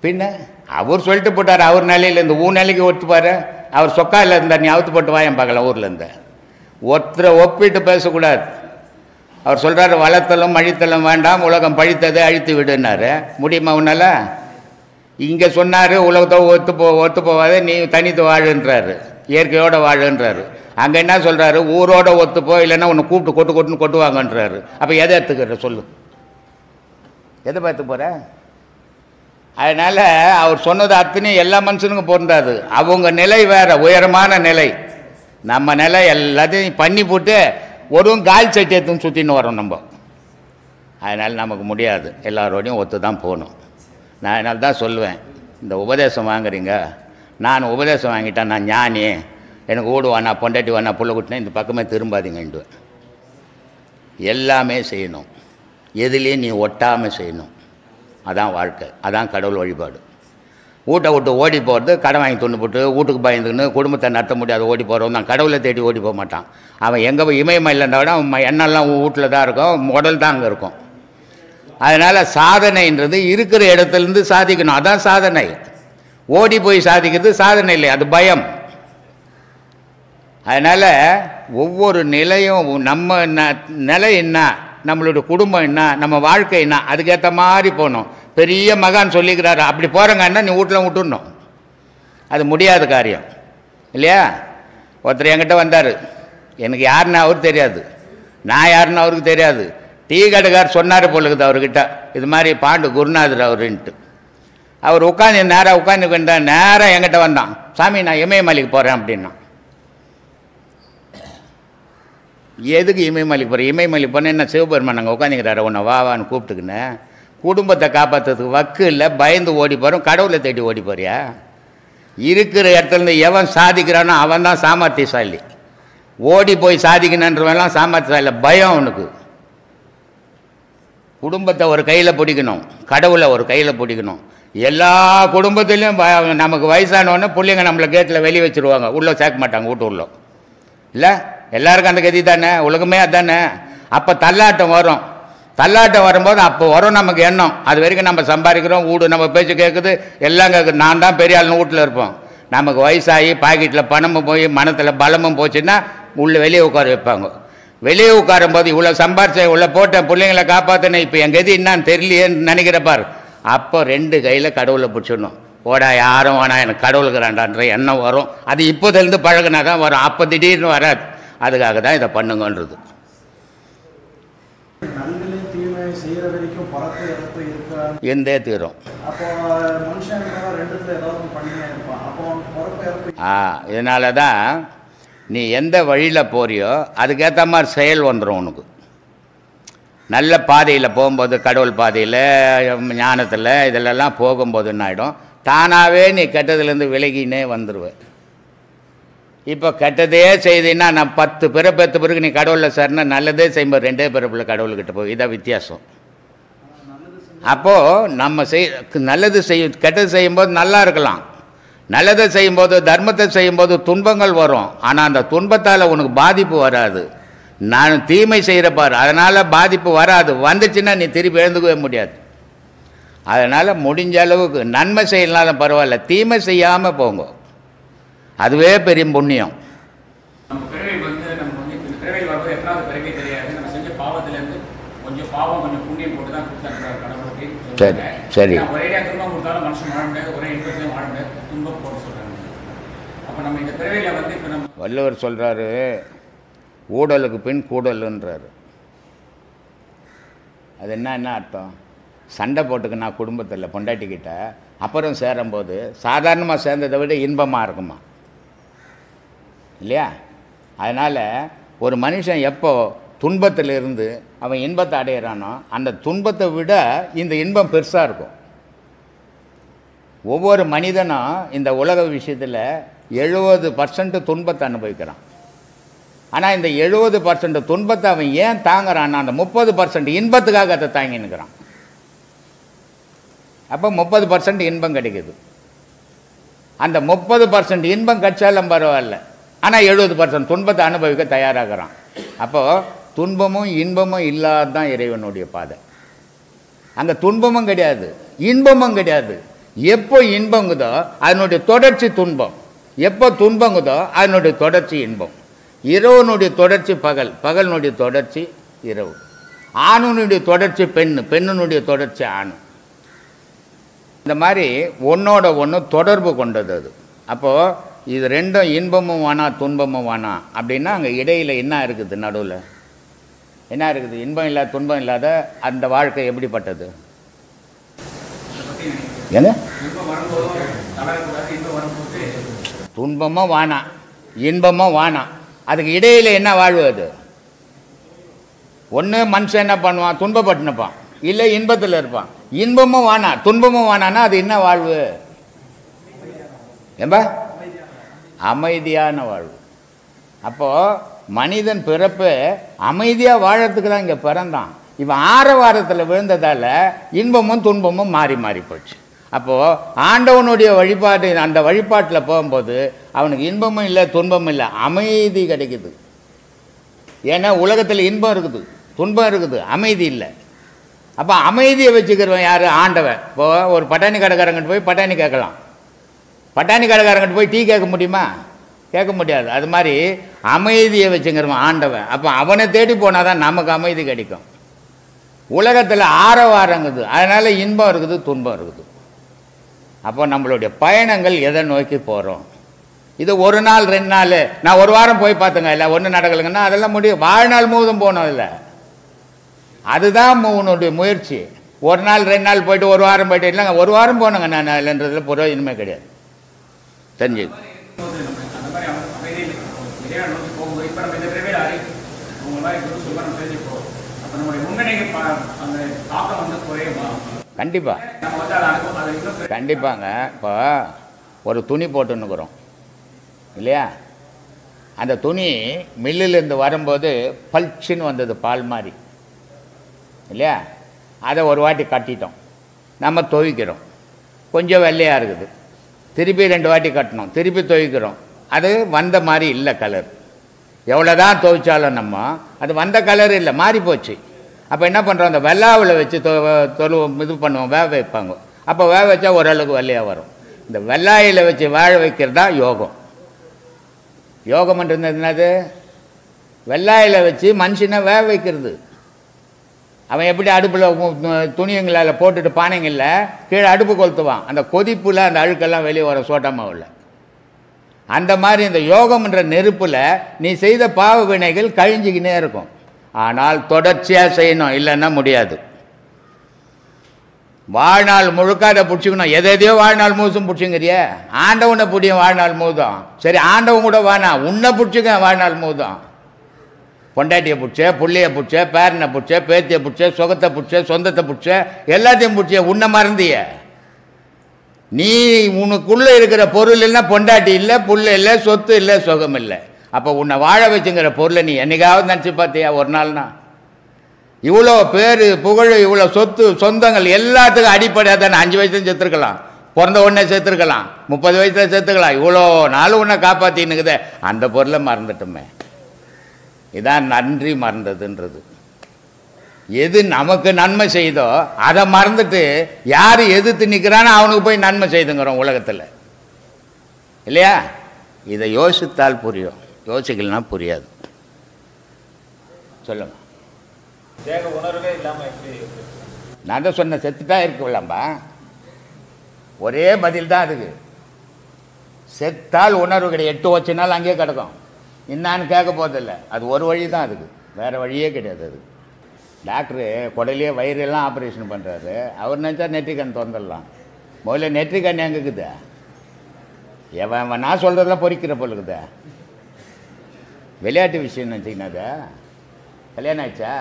பின்ன அவர் சொல்லிட்டு போட்டார். அவர் நிலையில் இந்த ஊர் நிலைக்கு ஒத்துப்பாரு. அவர் சொக்காயில் இருந்தார், நீ அவுத்து போட்டு வாயம் பார்க்கலாம். ஊரில் இருந்த ஒருத்தரை ஒப்பிட்டு பேசக்கூடாது. அவர் சொல்கிறாரு வளர்த்தலும் அழித்தலும் வேண்டாம், உலகம் பழித்ததை அழித்து விடுனாரு. முடியுமா உன்னால? இங்கே சொன்னார் உலகத்தை ஒத்து போவாத, நீ தனித்து வாழுன்றாரு, இயற்கையோட வாழுன்றாரு. அங்கே என்ன சொல்கிறாரு? ஊரோட ஒத்துப்போ, இல்லைன்னா உன்னை கூப்பிட்டு கொட்டுன்னு கொட்டுவாங்கன்றாரு. அப்போ எதை எடுத்துக்கிற சொல்லு? எதை பார்த்து போகிற? அதனால் அவர் சொன்னது அத்தனையும் எல்லா மனுஷனுக்கும் பொருந்தாது. அவங்க நிலை வேறு, உயரமான நிலை. நம்ம நிலை எல்லாத்தையும் பண்ணி போட்டு ஒரு கால் சட்டி எடுத்துன்னு சுற்றின்னு வரோம் நம்ம. அதனால் நமக்கு முடியாது. எல்லாரோடையும் ஒத்து தான் போகணும். நான் அதனால தான் சொல்லுவேன், இந்த உபதேசம் வாங்குறீங்க, நான் உபதேசம் வாங்கிட்டேன், நான் ஞானி, எனக்கு ஓடுவானா பொண்டாட்டி வானா புள்ள குட்டினா இந்த பக்கமே திரும்பாதீங்கன்டுவேன். எல்லாமே செய்யணும், எதுலேயும் நீ ஒட்டாமல் செய்யணும். அதான் வாழ்க்கை, அதான் கடவுள் வழிபாடு. வீட்டை விட்டு ஓடி போகிறது, கடன் வாங்கி துண்ணு போட்டு வீட்டுக்கு பயந்துன்னு குடும்பத்தை நடத்த முடியாது ஓடி போகிறவன் தான் கடவுளை தேடி ஓடி போக மாட்டான். அவன் எங்கே போய் இமயமலையில் விட அவன் எண்ணெல்லாம் வீட்டில் தான் இருக்கும், உடல் தான் அங்கே இருக்கும். அதனால் சாதனைன்றது இருக்கிற இடத்துலேருந்து சாதிக்கணும், அதான் சாதனை. ஓடி போய் சாதிக்கிறது சாதனை இல்லை, அது பயம். அதனால் ஒவ்வொரு நிலையும் நம்ம நிலை என்ன, நம்மளுடைய குடும்பம் என்ன, நம்ம வாழ்க்கை என்ன, அதுக்கேற்ற மாதிரி போகணும். பெரிய மகான் சொல்லிக்கிறாரு, அப்படி போகிறங்கன்னா நீ வீட்டில் விட்டுடணும். அது முடியாத காரியம் இல்லையா? ஒருத்தர் என்கிட்ட வந்தார், எனக்கு யாருன்னு அவருக்கு தெரியாது, நான் யாருன்னு அவருக்கு தெரியாது. டீ கடைக்கார் சொன்னார் போலுக்குது அவர்கிட்ட, இது மாதிரி பாண்டு குருநாதர் அவருன்ட்டு. அவர் உட்காந்து நேராக உட்காந்துக்கிட்டா நேராக என்கிட்ட வந்தான், சாமி நான் இமயமலைக்கு போகிறேன் அப்படின்னா. எதுக்கு இமயமலைக்கு போகிறேன்? இமயமலைக்கு போனேன் என்ன சிவபெருமான் அங்கே உட்காந்துக்கிறாரு, உன்னை வாவான்னு கூப்பிட்டுக்குன்னு. குடும்பத்தை காப்பாற்றுறதுக்கு வக்கு இல்லை, பயந்து ஓடி போகிறோம், கடவுளை தேடி ஓடி போறியா? இருக்கிற இடத்துலேருந்து எவன் சாதிக்கிறானோ அவன் தான் சாமர்த்தியசாலி. ஓடி போய் சாதிக்கணுன்றவெல்லாம் சாமர்த்தியசாலி, பயம் அவனுக்கு. குடும்பத்தை ஒரு கையில் பிடிக்கணும், கடவுளை ஒரு கையில் பிடிக்கணும். எல்லா குடும்பத்திலையும் நமக்கு வயசானோடனே பிள்ளைங்க நம்மளை கேட்டில் வெளியே வச்சுருவாங்க, உள்ளே சேர்க்க மாட்டாங்க வீட்டு உள்ள. இல்லை, எல்லாருக்கும் அந்த கதி தானே, உலகமே அதுதானே. அப்போ தள்ளாட்டம் வரும். தள்ளாட்டம் வரும்போது அப்போ வரும் நமக்கு எண்ணம், அது வரைக்கும் நம்ம சம்பாதிக்கிறோம், வீடு நம்ம பேச்சு கேட்குது, எல்லாம் கேட்குது, நான் தான் பெரிய ஆளுன்னு வீட்டில் இருப்போம். நமக்கு வயசாகி பாக்கெட்டில் பணமும் போய் மனத்தில் பலமும் போச்சுன்னா உள்ளே வெளியே உட்கார வைப்பாங்க. வெளியே உட்காரும்போது இவ்வளோ சம்பாரிச்சேன், இவ்வளோ போட்டேன், பிள்ளைங்களை காப்பாற்றினேன், இப்போ என் கதி என்னான்னு தெரியலையேன்னு நினைக்கிறப்பார். அப்போ 2 கையில் கடவுளை பிடிச்சிடணும். ஓடா யாரும் வேணா எனக்கு கடவுளுக்குறான்டான்ற எண்ணம் வரும். அது இப்போதிலேருந்து பழகினா தான் வரும், அப்போ திடீர்னு வராது. அதுக்காக தான் இதை பண்ணுங்கன்றது. எந்தே தீரும். இதனால தான் நீ எந்த வழியில் போறியோ அதுக்கேற்ற மாதிரி செயல் வந்துடும் உனக்கு. நல்ல பாதையில் போகும்போது, கடவுள் பாதையில், ஞானத்தில் இதிலெல்லாம் போகும்போது என்ன ஆகிடும், தானாகவே நீ கெட்டதுலேருந்து விலகினே வந்துடுவேன். இப்போ கெட்டதே செய்தீங்கன்னா நான் 10 பிறப்பு எடுத்த பிறகு நீ கடவுளில் சரினா நல்லதே செய்யும்போது 2 பிறப்பில் கடவுள்கிட்ட போய், இதான் வித்தியாசம். அப்போது நம்ம நல்லது கெட்டது செய்யும்போது நல்லா இருக்கலாம். நல்லதை செய்யும்போது, தர்மத்தை செய்யும்போது துன்பங்கள் வரும். ஆனால் அந்த துன்பத்தால் உனக்கு பாதிப்பு வராது. நான் தீமை செய்கிற பாரு, அதனால் பாதிப்பு வராது. வந்துச்சுன்னா நீ திருப்பி எழுந்துக்கவே முடியாது. அதனால் முடிஞ்ச அளவுக்கு நன்மை செய்யலாம் பரவாயில்ல, தீமை செய்யாமல் போங்க, அதுவே பெரிய புண்ணியம். சரி சரி. வள்ளுவர் சொல்கிறாரு, ஊடலுக்கு பின் கூடலுன்றாரு. அது என்ன அர்த்தம்? சண்டை போட்டுக்கு நான் குடும்பத்தில் பொண்டாட்டிக்கிட்ட அப்புறம் சேரும்போது சாதாரணமாக சேர்ந்ததை விட இன்பமாக இருக்குமா இல்லையா? அதனால் ஒரு மனுஷன் எப்போ துன்பத்தில் இருந்து அவன் இன்பத்தை அடையிறானோ அந்த துன்பத்தை விட இந்த இன்பம் பெருசாக இருக்கும். ஒவ்வொரு மனிதனும் இந்த உலக விஷயத்தில் 70% துன்பத்தை அனுபவிக்கிறான். ஆனால் இந்த 70% துன்பத்தை அவன் ஏன் தாங்குறான்னா அந்த 30% இன்பத்துக்காக அதை தாங்கினுக்கிறான். அப்போ 30% இன்பம் கிடைக்குது. அந்த 30% இன்பம் கிடைச்சாலும் பரவாயில்ல, ஆனால் 70% துன்பத்தை அனுபவிக்க தயாராகிறான். அப்போது துன்பமும் இன்பமும் இல்லாதான் இறைவனுடைய பாதை. அங்கே துன்பமும் கிடையாது, இன்பமும் கிடையாது. எப்போ இன்பங்குதோ அதனுடைய தொடர்ச்சி துன்பம், எப்போ துன்பங்குதோ அதனுடைய தொடர்ச்சி இன்பம். இரவனுடைய தொடர்ச்சி பகல், பகலினுடைய தொடர்ச்சி இரவு. ஆணுனுடைய தொடர்ச்சி பெண், பெண்ணினுடைய தொடர்ச்சி ஆண். இந்த மாதிரி ஒன்றோட ஒன்று தொடர்பு கொண்டது அது. அப்போது இது ரெண்டும் இன்பமும் வேணாம் துன்பமும் வேணாம் அப்படின்னா அங்கே இடையில் என்ன இருக்குது, நடுவில் என்ன இருக்குது? இன்பம் இல்லாத துன்பம் இல்லாத அந்த வாழ்க்கை எப்படிப்பட்டது? என்ன துன்பமும் வானாம் இன்பமும் வானாம், அதுக்கு இடையில் என்ன வாழ்வு? அது ஒன்று மனுஷன் என்ன பண்ணுவான், துன்பப்பட்டுனுப்பான், இல்லை இன்பத்தில் இருப்பான். இன்பமும் வானா துன்பமும் வானான்னா அது என்ன வாழ்வு? ஏம்பா அமைதியான வாழ்வு. அப்போது மனிதன் பிறப்பு அமைதியாக வாழறதுக்கு தான் இங்கே பிறந்தான். இவன் ஆரவாரத்தில் விழுந்ததால் இன்பமும் துன்பமும் மாறி மாறி போச்சு. அப்போது ஆண்டவனுடைய வழிபாடு, அந்த வழிபாட்டில் போகும்போது அவனுக்கு இன்பமும் இல்லை துன்பமும் இல்லை, அமைதி கிடைக்குது. ஏன்னா உலகத்தில் இன்பம் இருக்குது, துன்பம் இருக்குது, அமைதி இல்லை. அப்போ அமைதியை வச்சுக்கிறவன் யார்? ஆண்டவன். இப்போது ஒரு பட்டாணி கடைக்காரங்கிட்ட போய் பட்டாணி கேட்கலாம், பட்டாணி கடைக்காரங்கிட்ட போய் டீ கேட்க முடியுமா? கேட்க முடியாது. அது மாதிரி அமைதியை வச்சுங்கிறவன் ஆண்டவன். அப்போ அவனை தேடி போனால் தான் நமக்கு அமைதி கிடைக்கும். உலகத்தில் ஆரவாரங்குது, அதனால் இன்பம் இருக்குது துன்பம் இருக்குது. அப்போ நம்மளுடைய பயணங்கள் எதை நோக்கி போகிறோம்? இது ஒரு நாள் 2 நாள், நான் ஒரு வாரம் போய் பார்த்துங்க, இல்லை ஒன்றும் நடக்கலைங்கன்னா அதெல்லாம் முடியும். வாழ்நாள் முழுதும் போனோம் இல்லை, அதுதான் உன்னுடைய முயற்சி. ஒரு நாள் 2 நாள் போயிட்டு ஒரு வாரம் போயிட்டு இல்லைங்க, ஒரு வாரம் போனோங்க நான் இல்லைன்றதுல பிரயோஜனமே கிடையாது. தெரிஞ்சு கண்டிப்பாக கண்டிப்பாங்க. இப்போ ஒரு துணி போட்டுன்னுக்குறோம் இல்லையா, அந்த துணி மில்லிலேருந்து வரும்போது பல்ச்சின்னு வந்தது, பால் மாதிரி இல்லையா, அதை ஒரு வாட்டி கட்டிட்டோம், நம்ம துவைக்கிறோம் கொஞ்சம் வெள்ளையாக இருக்குது. திருப்பி 2 வாட்டி கட்டணும், திருப்பி துவைக்கிறோம், அது வந்த மாதிரி இல்லை கலர். எவ்வளோ தான் துவைச்சாலும் நம்ம அது வந்த கலர் இல்லை, மாறி போச்சு. அப்போ என்ன பண்ணுறோம், அந்த வெள்ளாவில் வச்சு இது பண்ணுவோம், வேக வைப்பாங்க. அப்போ வேக வச்சா ஓரளவுக்கு வெள்ளையாக வரும். இந்த வெள்ளாயில் வச்சு வாழ வைக்கிறது தான் யோகம். யோகம்ன்றது என்னது? வெள்ளாயில் வச்சு மனுஷனை வேக வைக்கிறது. அவன் எப்படி அடுப்பில் துணியங்களால் போட்டுட்டு பானைங்களில் கீழே அடுப்பு கொளுத்துவான், அந்த கொதிப்பில் அந்த அழுக்கெல்லாம் வெளியே வர சோட்டா மாவில். அந்த மாதிரி இந்த யோகம்ன்ற நெருப்பில் நீ செய்த பாவ வினைகள் கழிஞ்சிக்கினே இருக்கும். ஆனால் தொடர்ச்சியாக செய்யணும், இல்லைன்னா முடியாது. வாழ்நாள் முழுக்க அதை பிடிச்சிக்கணும். எதையோ வாழ்நாள் முழுசும் பிடிச்சிங்கிறிய, ஆண்டவனை பிடிக்கும் வாழ்நாள் முழுதும். சரி, ஆண்டவன் கூட வேணா, உன்னை பிடிச்சிக்க வாழ்நாள் முழுதும். பொண்டாட்டியை பிடிச்ச, புள்ளையை பிடிச்ச, பேரனை பிடிச்ச, பேத்தியை பிடிச்ச, சுகத்தை பிடிச்ச, சொந்தத்தை பிடிச்ச, எல்லாத்தையும் பிடிச்ச. உன்னை மறந்திய நீ. உனக்குள்ளே இருக்கிற பொருள் இல்லைன்னா பொண்டாட்டி இல்லை, புள்ள இல்லை, சொத்து இல்லை, சுகம் இல்லை. அப்போ உன்னை வாழ வச்சுங்கிற பொருளை நீ என்னைக்காவது நினச்சி பார்த்தியா ஒரு நாள்னா? இவ்வளோ பேர் புகழ், இவ்வளோ சொத்து சொந்தங்கள் எல்லாத்துக்கும் அடிப்படையாக தானே. 5 வயசுல செத்துருக்கலாம், பிறந்த உடனே செத்துருக்கலாம், 30 வயசுல செத்துக்கலாம். இவ்வளோ நாள் உன்னை காப்பாற்றின்னுக்குதே, அந்த பொருளை மறந்துட்டோமே. இதான் நன்றி மறந்ததுன்றது. எது நமக்கு நன்மை செய்தோ அதை மறந்துட்டு யார் எதிர்த்து நிற்கிறானோ அவனுக்கு போய் நன்மை செய்துங்கிறோம் உலகத்தில், இல்லையா? இதை யோசித்தால் புரியும், யோசிக்கலன்னா புரியாது. சொல்லுங்க. தேக உணர்வே இல்லாமல் எப்படி? நான் தான் சொன்ன, செத்துட்டா இருக்கலாம்பா. ஒரே பதில் தான் அதுக்கு. செத்தால் உணர்வு கிடையாது, 8 வச்சுனாலும் அங்கேயே கிடக்கும். என்னான்னு கேட்க போதில்லை. அது ஒரு வழி தான் அதுக்கு, வேறு வழியே கிடையாது. அது டாக்டரு குடலையே வயிறெல்லாம் ஆப்ரேஷன் பண்ணுறாரு. அவர் நினச்சா நெற்றிக்கண் திறந்துடலாம். முதல்ல நெற்றிக்கண் எங்கே இருக்குதா? எவன் நான் சொல்கிறதெல்லாம் பொறிக்கிற பொருளுக்குதா? விளையாட்டு விஷயம் நினச்சிக்கினாதா? கல்யாணம் ஆயிடுச்சா?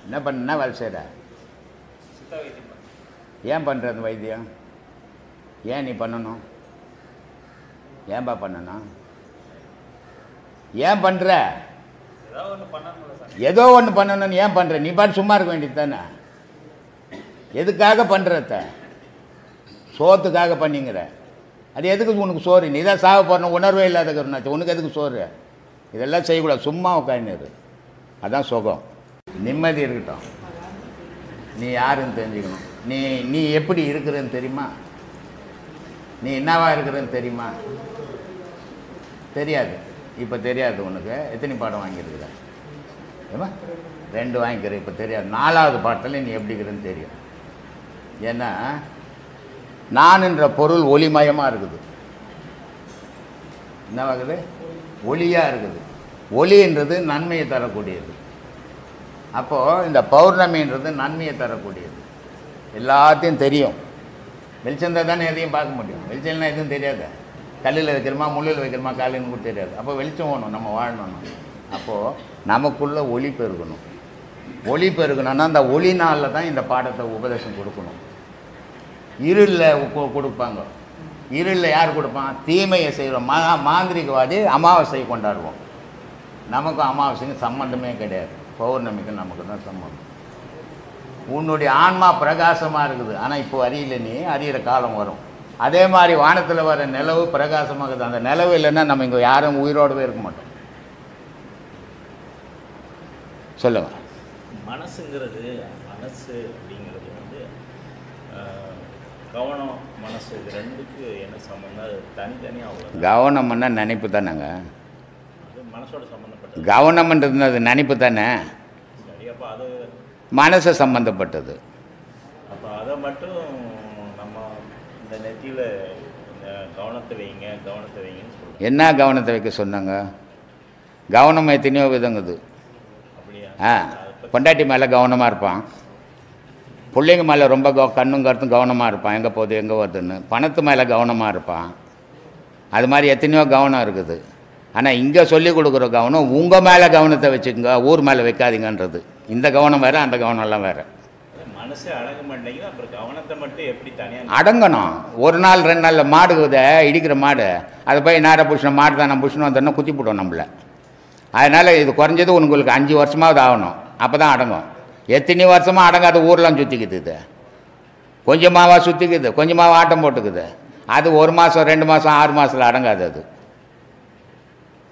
என்ன பண்ணா வேலை செய்கிற? ஏன் பண்ணுற அந்த வைத்தியம்? ஏன் நீ பண்ணணும்? ஏன்பா பண்ணணும்? ஏன் பண்ணுற? ஏதோ ஒன்று பண்ணணும்னு ஏன் பண்ணுற? நீ பாட்டு சும்மா இருக்க வேண்டியது தானே. எதுக்காக பண்ணுறத? சோத்துக்காக பண்ணிங்கிற. அது எதுக்கு உனக்கு சோறு? நீ தான் சாக போடணும், உணர்வே இல்லாதக்கிறனாச்சு. உனக்கு எதுக்கு சோறு? இதெல்லாம் செய்யக்கூடாது, சும்மா உட்காந்துரு. அதான் சுகம். நிம்மதி இருக்கட்டும். நீ யாருன்னு தெரிஞ்சுக்கணும். நீ எப்படி இருக்கிறன்னு தெரியுமா? நீ என்னவா இருக்கிறன்னு தெரியுமா? தெரியாது. இப்போ தெரியாது உனக்கு. எத்தனை பாடம் வாங்கியிருக்கிற? ஏமா 2 வாங்கிக்கிற. இப்போ தெரியாது. 4வது பாட்டில் நீ எப்படி இருக்கிறன்னு தெரியும். ஏன்னா நான் என்ற பொருள் ஒளிமயமாக இருக்குது. என்னவாகுது? ஒளியாக இருக்குது. ஒளின்றது நன்மையை தரக்கூடியது. அப்போது இந்த பௌர்ணமின்றது நன்மையை தரக்கூடியது. எல்லாத்தையும் தெரியும். வெளிச்சம் தானே எதையும் பார்க்க முடியும். வெளிச்சம்னா எதுவும் தெரியாது. கல்லில் வைக்கிறோமா, முள்ளில் வைக்கிறோமா, காலைன்னு கூட தெரியாது. அப்போ வெளிச்சம் வேணும், நம்ம வாழணும். அப்போது நமக்குள்ளே ஒளி பெருகணும். ஒளி பெருகணும்னா அந்த ஒளி நாளில் தான் இந்த பாடத்தை உபதேசம் கொடுக்கணும். இருளில் கொடுப்பாங்க. இருளில் யார் கொடுப்பான்? தீமையை செய்கிறோம். மாந்திரிகவாதி அமாவாசையை கொண்டாடுவோம். நமக்கும் அமாவாசைக்கும் சம்மந்தமே கிடையாது. பௌர்ணமிக்கும் நமக்கு தான் சம்மந்தம். உன்னுடைய ஆன்மா பிரகாசமாக இருக்குது. ஆனால் இப்போ அறியல, நீ அறியிற காலம் வரும். அதே மாதிரி வானத்தில் வர நிலவு பிரகாசமாகுது. அந்த நிலவு இல்லைன்னா நம்ம இங்கே யாரும் உயிரோடவே இருக்க மாட்டோம். சொல்லுங்க. மனசுங்கிறது, மனசு அப்படிங்கிறது வந்து கவனம், மனசு, இது ரெண்டுக்கு என்ன சம்மந்தம்? அது தனித்தனியாக அவ்வளோ. கவனம்னா நினைப்பு தானேங்க. அது மனசோட சம்மந்தப்பட்டது. கவனம்ன்றது அது நினைப்பு தானே. சரி, அப்போ அது மனசை சம்மந்தப்பட்டது. அப்போ அதை மட்டும் நம்ம இந்த நெத்தியில் கவனத்தை வைங்க, கவனத்தை வைங்கன்னு சொல்லுவோம். என்ன கவனத்தை வைக்க சொன்னாங்க? கவனம் எத்தனையோ விதங்குது. அப்படியா? பொண்டாட்டி மேலே கவனமாக இருப்பான். பிள்ளைங்க மேலே ரொம்ப கண்ணும் கருத்தும் கவனமாக இருப்பான். எங்கே போகுது, எங்கே வருதுன்னு. பணத்து மேலே கவனமாக இருப்பான். அது மாதிரி எத்தனையோ கவனம் இருக்குது. ஆனால் இங்கே சொல்லிக் கொடுக்குற கவனம் உங்கள் மேலே கவனத்தை வச்சுக்கோங்க, ஊர் மேலே வைக்காதீங்கன்றது. இந்த கவனம் வேறு, அந்த கவனம்லாம் வேறு. மனசு அடங்க மாட்டேங்குது. அப்புறம் கவனத்தை மட்டும் எப்படி தனியாக அடங்கணும்? 1 நாள் 2 நாளில் மாடு இடிக்கிற மாடு, அதை போய் நேராக புஷ்ண மாடு தான் நம்ம புஷ்ணம் வந்தோன்னா குத்தி போட்டோம் நம்மளை. அதனால் இது குறைஞ்சது உங்களுக்கு 5 வருஷமாவது ஆகணும். அப்போ தான் அடங்கும். எத்தனை வருஷமாக அடங்காத ஊரெலாம் சுற்றிக்குது. இது கொஞ்சமாவா சுற்றிக்குது, கொஞ்சமாவா ஆட்டம் போட்டுக்குது. அது 1 மாதம் 2 மாதம் 6 மாதத்தில் அடங்காது. அது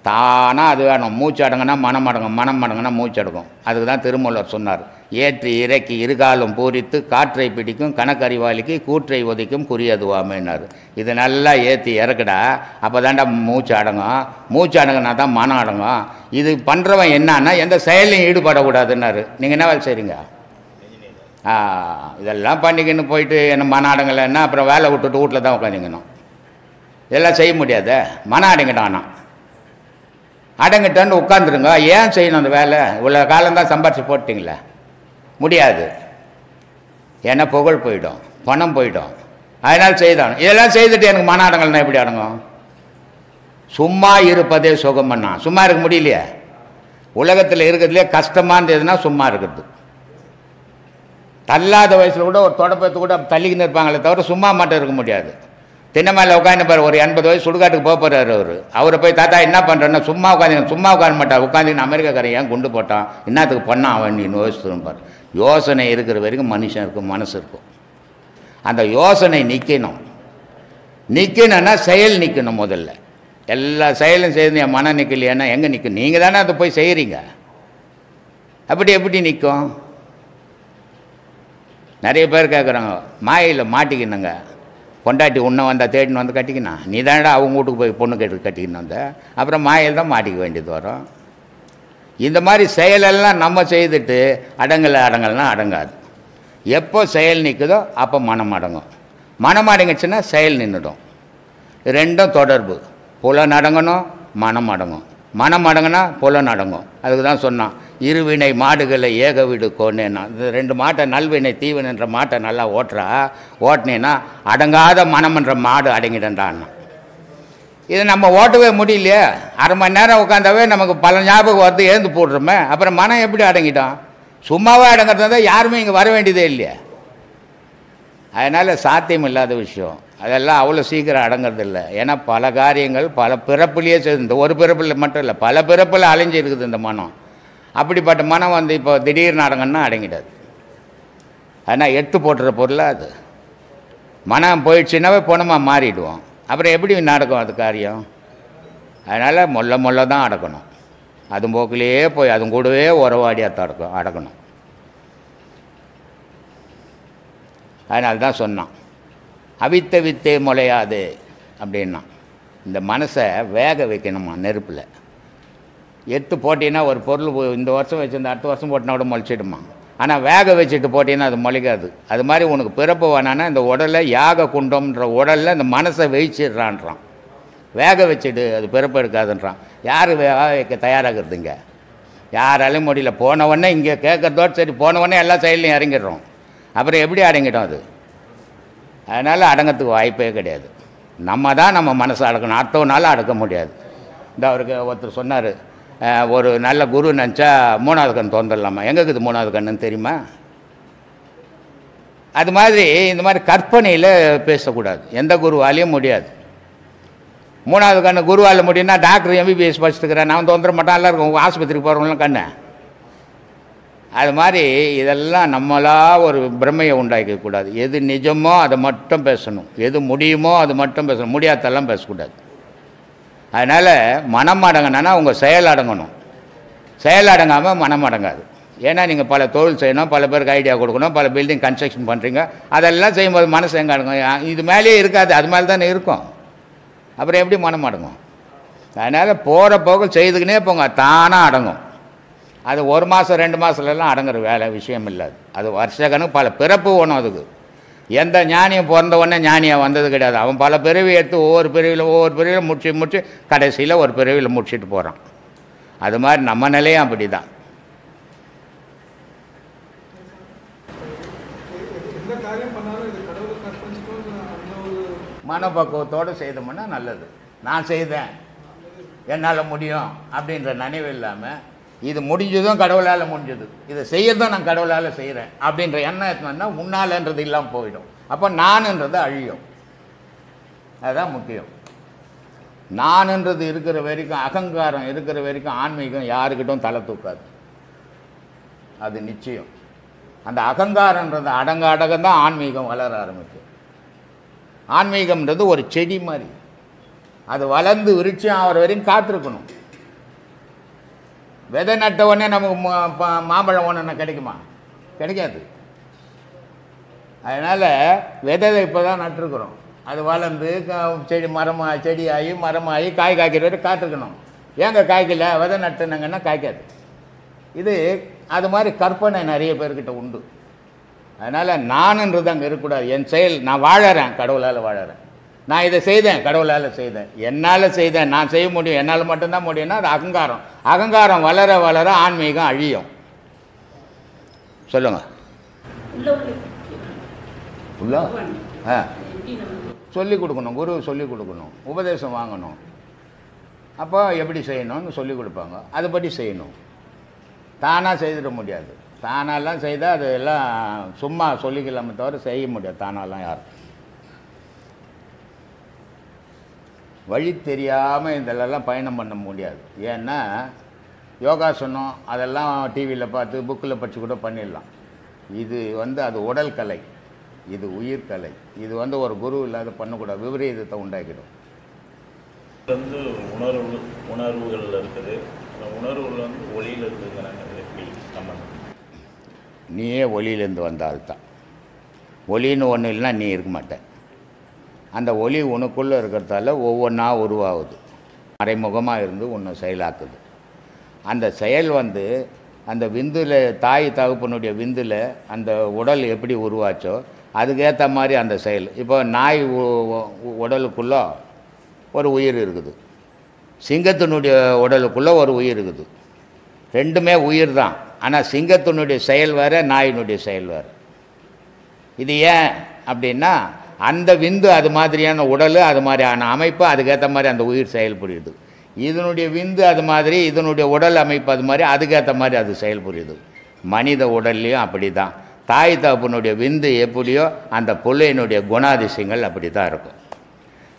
தானாக அது வேணும். மூச்சு அடங்கினா மனம் அடங்கும், மனம் அடங்கினா மூச்சு அடங்கும். அதுக்கு தான் திருமூலர் சொன்னார், ஏற்றி இறக்கி இருகாலும் பூரித்து காற்றை பிடிக்கும் கணக்கறிவாளிக்கு கூற்றை ஒதிக்கும் குறியதுவாமேன்னார். இது நல்லா ஏற்றி இறக்குடா, அப்போ தாண்டா மூச்சு அடங்கும். மூச்சு அடங்கினா தான் மனம் அடங்கும். இது பண்ணுறவன் என்னன்னா எந்த செயலையும் ஈடுபடக்கூடாதுன்னாரு. நீங்கள் என்ன வேலை செய்கிறீங்க? இதெல்லாம் பண்ணிக்கின்னு போயிட்டு என்ன மனம் அடங்கலைன்னா அப்புறம் வேலை விட்டுட்டு வீட்டில் தான் உட்காந்துக்கணும். இதெல்லாம் செய்ய முடியாத. மனம் அடங்கிட்டானா அடங்கிட்டான்னு உட்காந்துருங்க. ஏன் செய்யணும் அந்த வேலை? இவ்வளோ காலம்தான் சம்பாரிச்சு போட்டிங்களே, முடியாது. ஏன்னா புகழ் போயிடும், பணம் போயிடும். அதனால் செய்தான். இதெல்லாம் செய்துட்டு எனக்கு மன அடங்கல்னா எப்படி அடங்கும்? சும்மா இருப்பதே சுகம்னா சும்மா இருக்க முடியலையே. உலகத்தில் இருக்கிறதுலே கஷ்டமானது எதுனா சும்மா இருக்கிறது. தள்ளாத வயசில் கூட ஒரு தொடப்பத்தை கூட தள்ளிக்கின்னு இருப்பாங்களே தவிர சும்மா மட்டும் இருக்க முடியாது. தின்ன மேலே உட்காந்து பாரு, ஒரு 80 வயசு சுடுகாட்டுக்கு போக போகிறாரு அவர். அவரை போய் தாத்தா என்ன பண்ணுறேன்னா சும்மா உட்காந்து சும்மா உட்கார மாட்டான். உட்காந்துன்னு அமெரிக்காக்காரன் ஏன் குண்டு போட்டான், என்னத்துக்கு பண்ணான் அவன், நீ யோசிச்சுப்பார். யோசனை இருக்கிற வரைக்கும் மனுஷன் இருக்கும், மனசு இருக்கும். அந்த யோசனை நிற்கணும். நிற்கணும்னா செயல் நிற்கணும். முதல்ல எல்லா செயலும் செய்து என் மனம் நிற்கலையானா எங்கே நிற்கும்? நீங்கள் தானே அதை போய் செய்கிறீங்க. அப்படி எப்படி நிற்கும்? நிறைய பேர் கேட்குறாங்க, மாயில் மாட்டிக்கணுங்க. பொண்டாட்டி உன்னை வந்தால் தேடின்னு வந்து கட்டிக்கணும். நீ தானடா அவங்க வீட்டுக்கு போய் பொண்ணு கேட்டு கட்டிக்கணும் வந்த, அப்புறம் மாயில் தான் மாட்டிக்க வேண்டியது வரும். இந்த மாதிரி செயலெல்லாம் நம்ம செய்துட்டு அடங்கலைன்னா அடங்காது. எப்போ செயல் நிற்குதோ அப்போ மனம் அடங்கும். மனம் அடங்குச்சுன்னா செயல் நின்றுடும். ரெண்டும் தொடர்பு. புலன் அடங்கணும், மனம் அடங்கும். மனம் அடங்கினா புலன் அடங்கும். அதுக்கு தான் சொன்னான், இருவினை மாடுகளை ஏக வீடு கோனேன்னா. இந்த 2 மாட்டை நல்வினை தீவனன்ற மாட்டை நல்லா ஓட்டினேன்னா அடங்காத மனம்ன்ற மாடு அடங்கிடன்றான். இதை நம்ம ஓட்டவே முடியலையே. அரை மணி நேரம் உட்காந்தாவே நமக்கு பல ஞாபகம் வருது, எழுந்து போடுறோமே. அப்புறம் மனம் எப்படி அடங்கிட்டோம்? சும்மாவே அடங்கிறதா யாருமே இங்கே வர வேண்டியதே இல்லையே. அதனால் சாத்தியம் இல்லாத விஷயம். அதெல்லாம் அவ்வளோ சீக்கிரம் அடங்கிறது இல்லை. ஏன்னா பல காரியங்கள் பல பிறப்புலேயே செய்து, இந்த ஒரு பிறப்பில் மட்டும் இல்லை, பல பிறப்பில் அலைஞ்சி இருக்குது இந்த மனம். அப்படிப்பட்ட மனம் வந்து இப்போ திடீர்னு அடங்கன்னா அடங்கிடாது. ஆனால் எடுத்து போட்டுற பொருளாக அது. மனம் போயிடுச்சுன்னாவே பொணமாக மாறிடுவோம். அப்புறம் எப்படி நடக்கும் அது காரியம்? அதனால் மொல்ல தான் அடக்கணும். அது போக்கிலேயே போய் அதுவும் கூடவே உறவாடியாக அடக்கணும். அதனால தான் சொன்னான், அவித்த வித்தே முளையாது அப்படின்னா. இந்த மனசை வேக வைக்கணுமா நெருப்பில். எடுத்து போட்டிங்கன்னா ஒரு பொருள் இந்த வருஷம் வச்சுருந்த அடுத்த வருஷம் போட்டினா கூட முளைச்சிடுமா. ஆனால் வேக வச்சுட்டு போட்டிங்கன்னா அது முளைக்காது. அது மாதிரி உனக்கு பிறப்பு வேணான்னா இந்த உடலை யாக குண்டம்ன்ற உடலில் இந்த மனசை வெயிச்சிடுறான்றான். வேக வச்சுட்டு அது பிறப்பு எடுக்காதுன்றான். யார் வேக வைக்க தயாராகிறதுங்க? யாராலையும் முடியல. போனவொடனே இங்கே கேட்குறதோடு சரி, போனவொடனே எல்லா செயலையும் இறங்கிடுறோம். அப்புறம் எப்படி அடங்கிட்டோம் அது? அதனால் அடங்கிறதுக்கு வாய்ப்பே கிடையாது. நம்ம தான் நம்ம மனசை அடக்கணும். அடுத்தவனால அடக்க முடியாது. இந்த அவருக்கு ஒருத்தர் சொன்னார், ஒரு நல்ல குரு நினச்சா 3வது கண் திறந்துடலாமா? எங்கே இருக்குது 3வது கண்ணுன்னு தெரியுமா? அது மாதிரி இந்த மாதிரி கற்பனையில் பேசக்கூடாது. எந்த குருவாலையும் முடியாது. 3வது கண்ணு குருவால் முடியும்னா டாக்டர் எம்பிபிஎஸ் படிச்சுட்டுக்கிறேன் நான் தொந்தர மாட்டான் எல்லாம் இருக்கும். ஆஸ்பத்திரிக்கு போகிறவங்களாம் கண்ணு. அது மாதிரி இதெல்லாம் நம்மளா ஒரு பிரமையை உண்டாக்கக்கூடாது. எது நிஜமோ அதை மட்டும் பேசணும். எது முடியுமோ அது மட்டும் பேசணும். முடியாதெல்லாம் பேசக்கூடாது. அதனால் மனம் அடங்கினா உங்கள் செயல் அடங்கணும். செயல் அடங்காமல் மனம் அடங்காது. ஏன்னா நீங்கள் பல தொழில் செய்யணும், பல பேருக்கு ஐடியா கொடுக்கணும், பல பில்டிங் கன்ஸ்ட்ரக்ஷன் பண்ணுறீங்க. அதெல்லாம் செய்யும்போது மனசு எங்கே அடங்கும்? இது மேலேயே இருக்காது, அது மேலே தானே இருக்கும். அப்புறம் எப்படி மனம் அடங்கும்? அதனால் போகிற போக செய்துக்கினே போங்க, தானாக அடங்கும். அது 1 மாதம் 2 மாதத்துலலாம் அடங்குற வேலை விஷயம் இல்லாது. அது வருஷ கணக்கு பல பிறப்பு ஒன்றும். அதுக்கு எந்த ஞானியும் பிறந்த உடனே ஞானியாக வந்தது கிடையாது. அவன் பல பிறவி எடுத்து ஒவ்வொரு பிறவியில் முடிச்சு கடைசியில் ஒரு பிறவியில் முடிச்சுட்டு போகிறான். அது மாதிரி நம்ம நிலையும் அப்படி தான். மனப்பக்குவத்தோடு செய்தோம்னா நல்லது. நான் செய்தேன், என்னால் முடியும் அப்படின்ற நினைவு இல்லாமல் இது முடிஞ்சதும் கடவுளால் முடிஞ்சது, இதை செய்யறதும் நான் கடவுளால் செய்கிறேன் அப்படின்ற எண்ணம் எடுத்துனா முன்னாலன்றது இல்லாமல் போயிடும். அப்போ நானுன்றது அழியும். அதுதான் முக்கியம். நானுன்றது இருக்கிற வரைக்கும், அகங்காரம் இருக்கிற வரைக்கும் ஆன்மீகம் யாருக்கிட்டும் தலை தூக்காது. அது நிச்சயம். அந்த அகங்காரன்றது அடங்க அடங்கந்தான் ஆன்மீகம் வளர ஆரம்பிக்கும். ஆன்மீகம்ன்றது ஒரு செடி மாதிரி, அது வளர்ந்து விருட்சம் ஆகிற வரையும் காத்திருக்கணும். விதை நட்ட உடனே நமக்கு மாம்பழம் ஒன்று கிடைக்குமா? கிடைக்காது. அதனால் விதை இப்போ தான் நட்டுருக்குறோம், அது வளர்ந்து செடி செடியாகி மரமாகி காய் காய்க்கிற வரை காத்திருக்கணும். ஏங்க காய்க்கல? விதை நட்டுனாங்கன்னா காய்க்காது. இது அது மாதிரி கற்பனை நிறைய பேர்கிட்ட உண்டு. அதனால் நானுன்றது அங்கே இருக்கக்கூடாது. என் செயல், நான் வாழறேன், கடவுளால் வாழறேன். நான் இதை செய்தேன், கடவுளால் செய்தேன், என்னால் செய்தேன், நான் செய்ய முடியும், என்னால் மட்டும்தான் முடியும்னா அது அகங்காரம். அகங்காரம் வளர வளர ஆன்மீகம் அழியும். சொல்லுங்க. உள்ள சொல்லிக் கொடுக்கணும், குரு சொல்லிக் கொடுக்கணும், உபதேசம் வாங்கணும். அப்போ எப்படி செய்யணும்னு சொல்லிக் கொடுப்பாங்க, அதுபடி செய்யணும். தானாக செய்திட முடியாது. தானாலாம் செய்தால் அது எல்லாம் சும்மா சொல்லிக்கலாமே தவிர செய்ய முடியாது. தானாலாம் யாரும் வழி தெரியாமல் இதெல்லாம் பயணம் பண்ண முடியாது. ஏன்னா யோகாசனம் அதெல்லாம் டிவியில் பார்த்து புக்கில் படித்து கூட பண்ணிடலாம். இது அது உடல் கலை, இது உயிர் கலை. இது ஒரு குரு இல்லாத பண்ணக்கூடாது, விபரீதத்தை உண்டாக்கிடும். உணர்வுகள் இருக்குது, உணர்வுகள் ஒளியில் இருக்குங்கிறாங்க. நீயே ஒளியிலேருந்து வந்தால்தான். ஒளின்னு ஒன்று இல்லைன்னா நீ இருக்க மாட்டேன். அந்த ஒளி உனக்குள்ளே இருக்கிறதால ஒவ்வொன்றா உருவாகுது, மறைமுகமாக இருந்து ஒன்று செயலாக்குது. அந்த செயல் அந்த விந்துல, தாய் தகப்பனுடைய விந்துல அந்த உடல் எப்படி உருவாச்சோ அதுக்கேற்ற மாதிரி அந்த செயல். இப்போ நாய் உடலுக்குள்ளே ஒரு உயிர் இருக்குது, சிங்கத்தினுடைய உடலுக்குள்ளே ஒரு உயிர் இருக்குது. ரெண்டுமே உயிர் தான். ஆனால் சிங்கத்தினுடைய செயல் வேறு, நாயினுடைய செயல் வேறு. இது ஏன் அப்படின்னா அந்த விந்து அது மாதிரியான உடல், அது மாதிரியான அமைப்பு, அதுக்கேற்ற மாதிரி அந்த உயிர் செயல்புரியுது. இதனுடைய விந்து அது மாதிரி, இதனுடைய உடல் அமைப்பு அது மாதிரி, அதுக்கேற்ற மாதிரி அது செயல்புரியுது. மனித உடல்லையும் அப்படி தான். தாய் தகப்பனுடைய விந்து எப்படியோ அந்த பிள்ளையினுடைய குணாதிசயங்கள் அப்படி தான் இருக்கும்.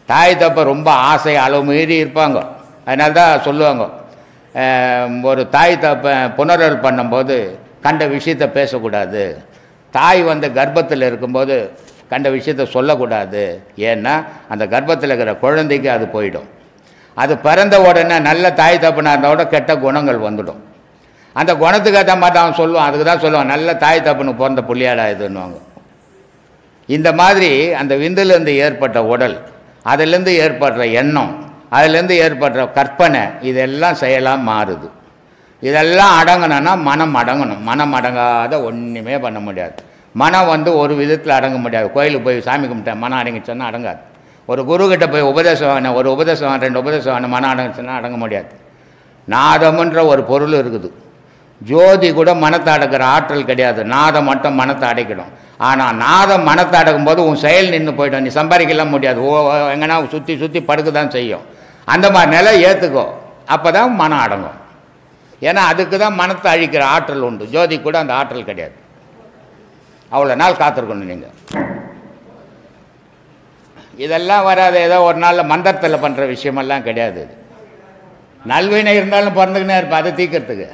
தாய் தப்ப ரொம்ப ஆசை அளவு மீறி இருப்பாங்க. அதனால தான் சொல்லுவாங்க, ஒரு தாய் தப்ப புனரல் பண்ணும்போது கண்ட விஷயத்தை பேசக்கூடாது, தாய் கர்ப்பத்தில் இருக்கும்போது கண்ட விஷயத்தை சொல்லக்கூடாது. ஏன்னா அந்த கர்ப்பத்தில் இருக்கிற குழந்தைக்கு அது போயிடும். அது பிறந்த உடனே நல்ல தாய் தப்பனாக இருந்தால் கெட்ட குணங்கள் வந்துடும். அந்த குணத்துக்கு ஏற்ற மாதிரி அவன் சொல்லுவான். அதுக்கு தான் சொல்லுவான், நல்ல தாய் தப்பனுக்கு பிறந்த புள்ளியாடா இதுன்னுவாங்க. இந்த மாதிரி அந்த விந்துலேருந்து ஏற்பட்ட உடல், அதிலேருந்து ஏற்படுற எண்ணம், அதிலேருந்து ஏற்படுற கற்பனை, இதெல்லாம் செயலாக மாறுது. இதெல்லாம் அடங்கணும்னா மனம் அடங்கணும். மனம் அடங்காத ஒன்றுமே பண்ண முடியாது. மனம் ஒரு விதத்தில் அடங்க முடியாது. கோயிலுக்கு போய் சாமி கும்பிட்டேன் மனம் அடங்கிச்சோன்னா அடங்காது. ஒரு குருக்கிட்ட போய் உபதேசம் வாங்கின, ஒரு உபதேசம் 2 உபதேசம் வாங்கின, மனம் அடங்குச்சுன்னா அடங்க முடியாது. நாதம்ன்ற ஒரு பொருள் இருக்குது. ஜோதி கூட மனத்தை அடக்கிற ஆற்றல் கிடையாது, நாதம் மட்டும் மனத்தை அடைக்கிடும். ஆனால் நாதம் மனத்தை அடக்கும் போது உன் செயல் நின்று போய்டும், நீ சம்பாதிக்கலாம் முடியாது. எங்கன்னா சுற்றி சுற்றி படுக்க தான் செய்யும். அந்த மாதிரி நிலை ஏற்றுக்கோ, அப்போ தான் மனம் அடங்கும். ஏன்னா அதுக்கு தான் மனத்தை அழிக்கிற ஆற்றல் உண்டு. ஜோதி கூட அந்த ஆற்றல் கிடையாது. அவ்வளோ நாள் காத்திருக்கணும் நீங்கள். இதெல்லாம் வராது. ஏதோ ஒரு நாளில் மந்திரத்தில் பண்ணுற விஷயமெல்லாம் கிடையாது. இது நல்வினை இருந்தாலும் பிறந்துக்கினே இருப்பேன் அதை தீக்கிறதுக்கு,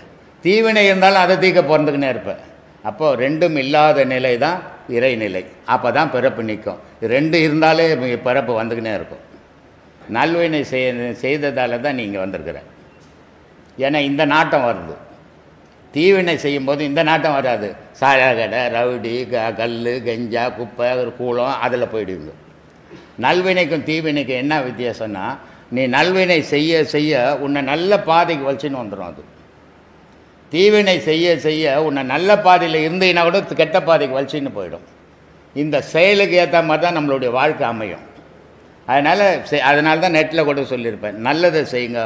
தீவினை இருந்தாலும் அதை தீக்க பிறந்துக்கினே இருப்பேன். அப்போது ரெண்டும் இல்லாத நிலை தான் இறைநிலை. அப்போ தான் பிறப்பு நிற்கும். 2 இருந்தாலே பிறப்பு வந்துக்கினே இருக்கும். நல்வினை செய்ததால் தான் நீங்கள் வந்திருக்கிற. ஏன்னா இந்த நாட்டம் வருது. தீவினை செய்யும்போது இந்த நாட்டம் வராது. சாயா கடை, ரவுடி, கல், கஞ்சா, குப்பை, கூலம் அதில் போயிடுங்க. நல்வினைக்கும் தீவினைக்கும் என்ன வித்தியாசம்னா, நீ நல்வினை செய்ய செய்ய உன்னை நல்ல பாதைக்கு வச்சுன்னு வந்துடும். அது தீவினை செய்ய செய்ய உன்னை நல்ல பாதையில் இருந்தீங்கன்னா கூட கெட்ட பாதைக்கு வச்சுன்னு போயிடும். இந்த செயலுக்கு ஏற்ற மாதிரி தான் நம்மளுடைய வாழ்க்கை அமையும். அதனால தான் நெட்டில் கூட சொல்லியிருப்பேன், நல்லதை செய்யுங்க,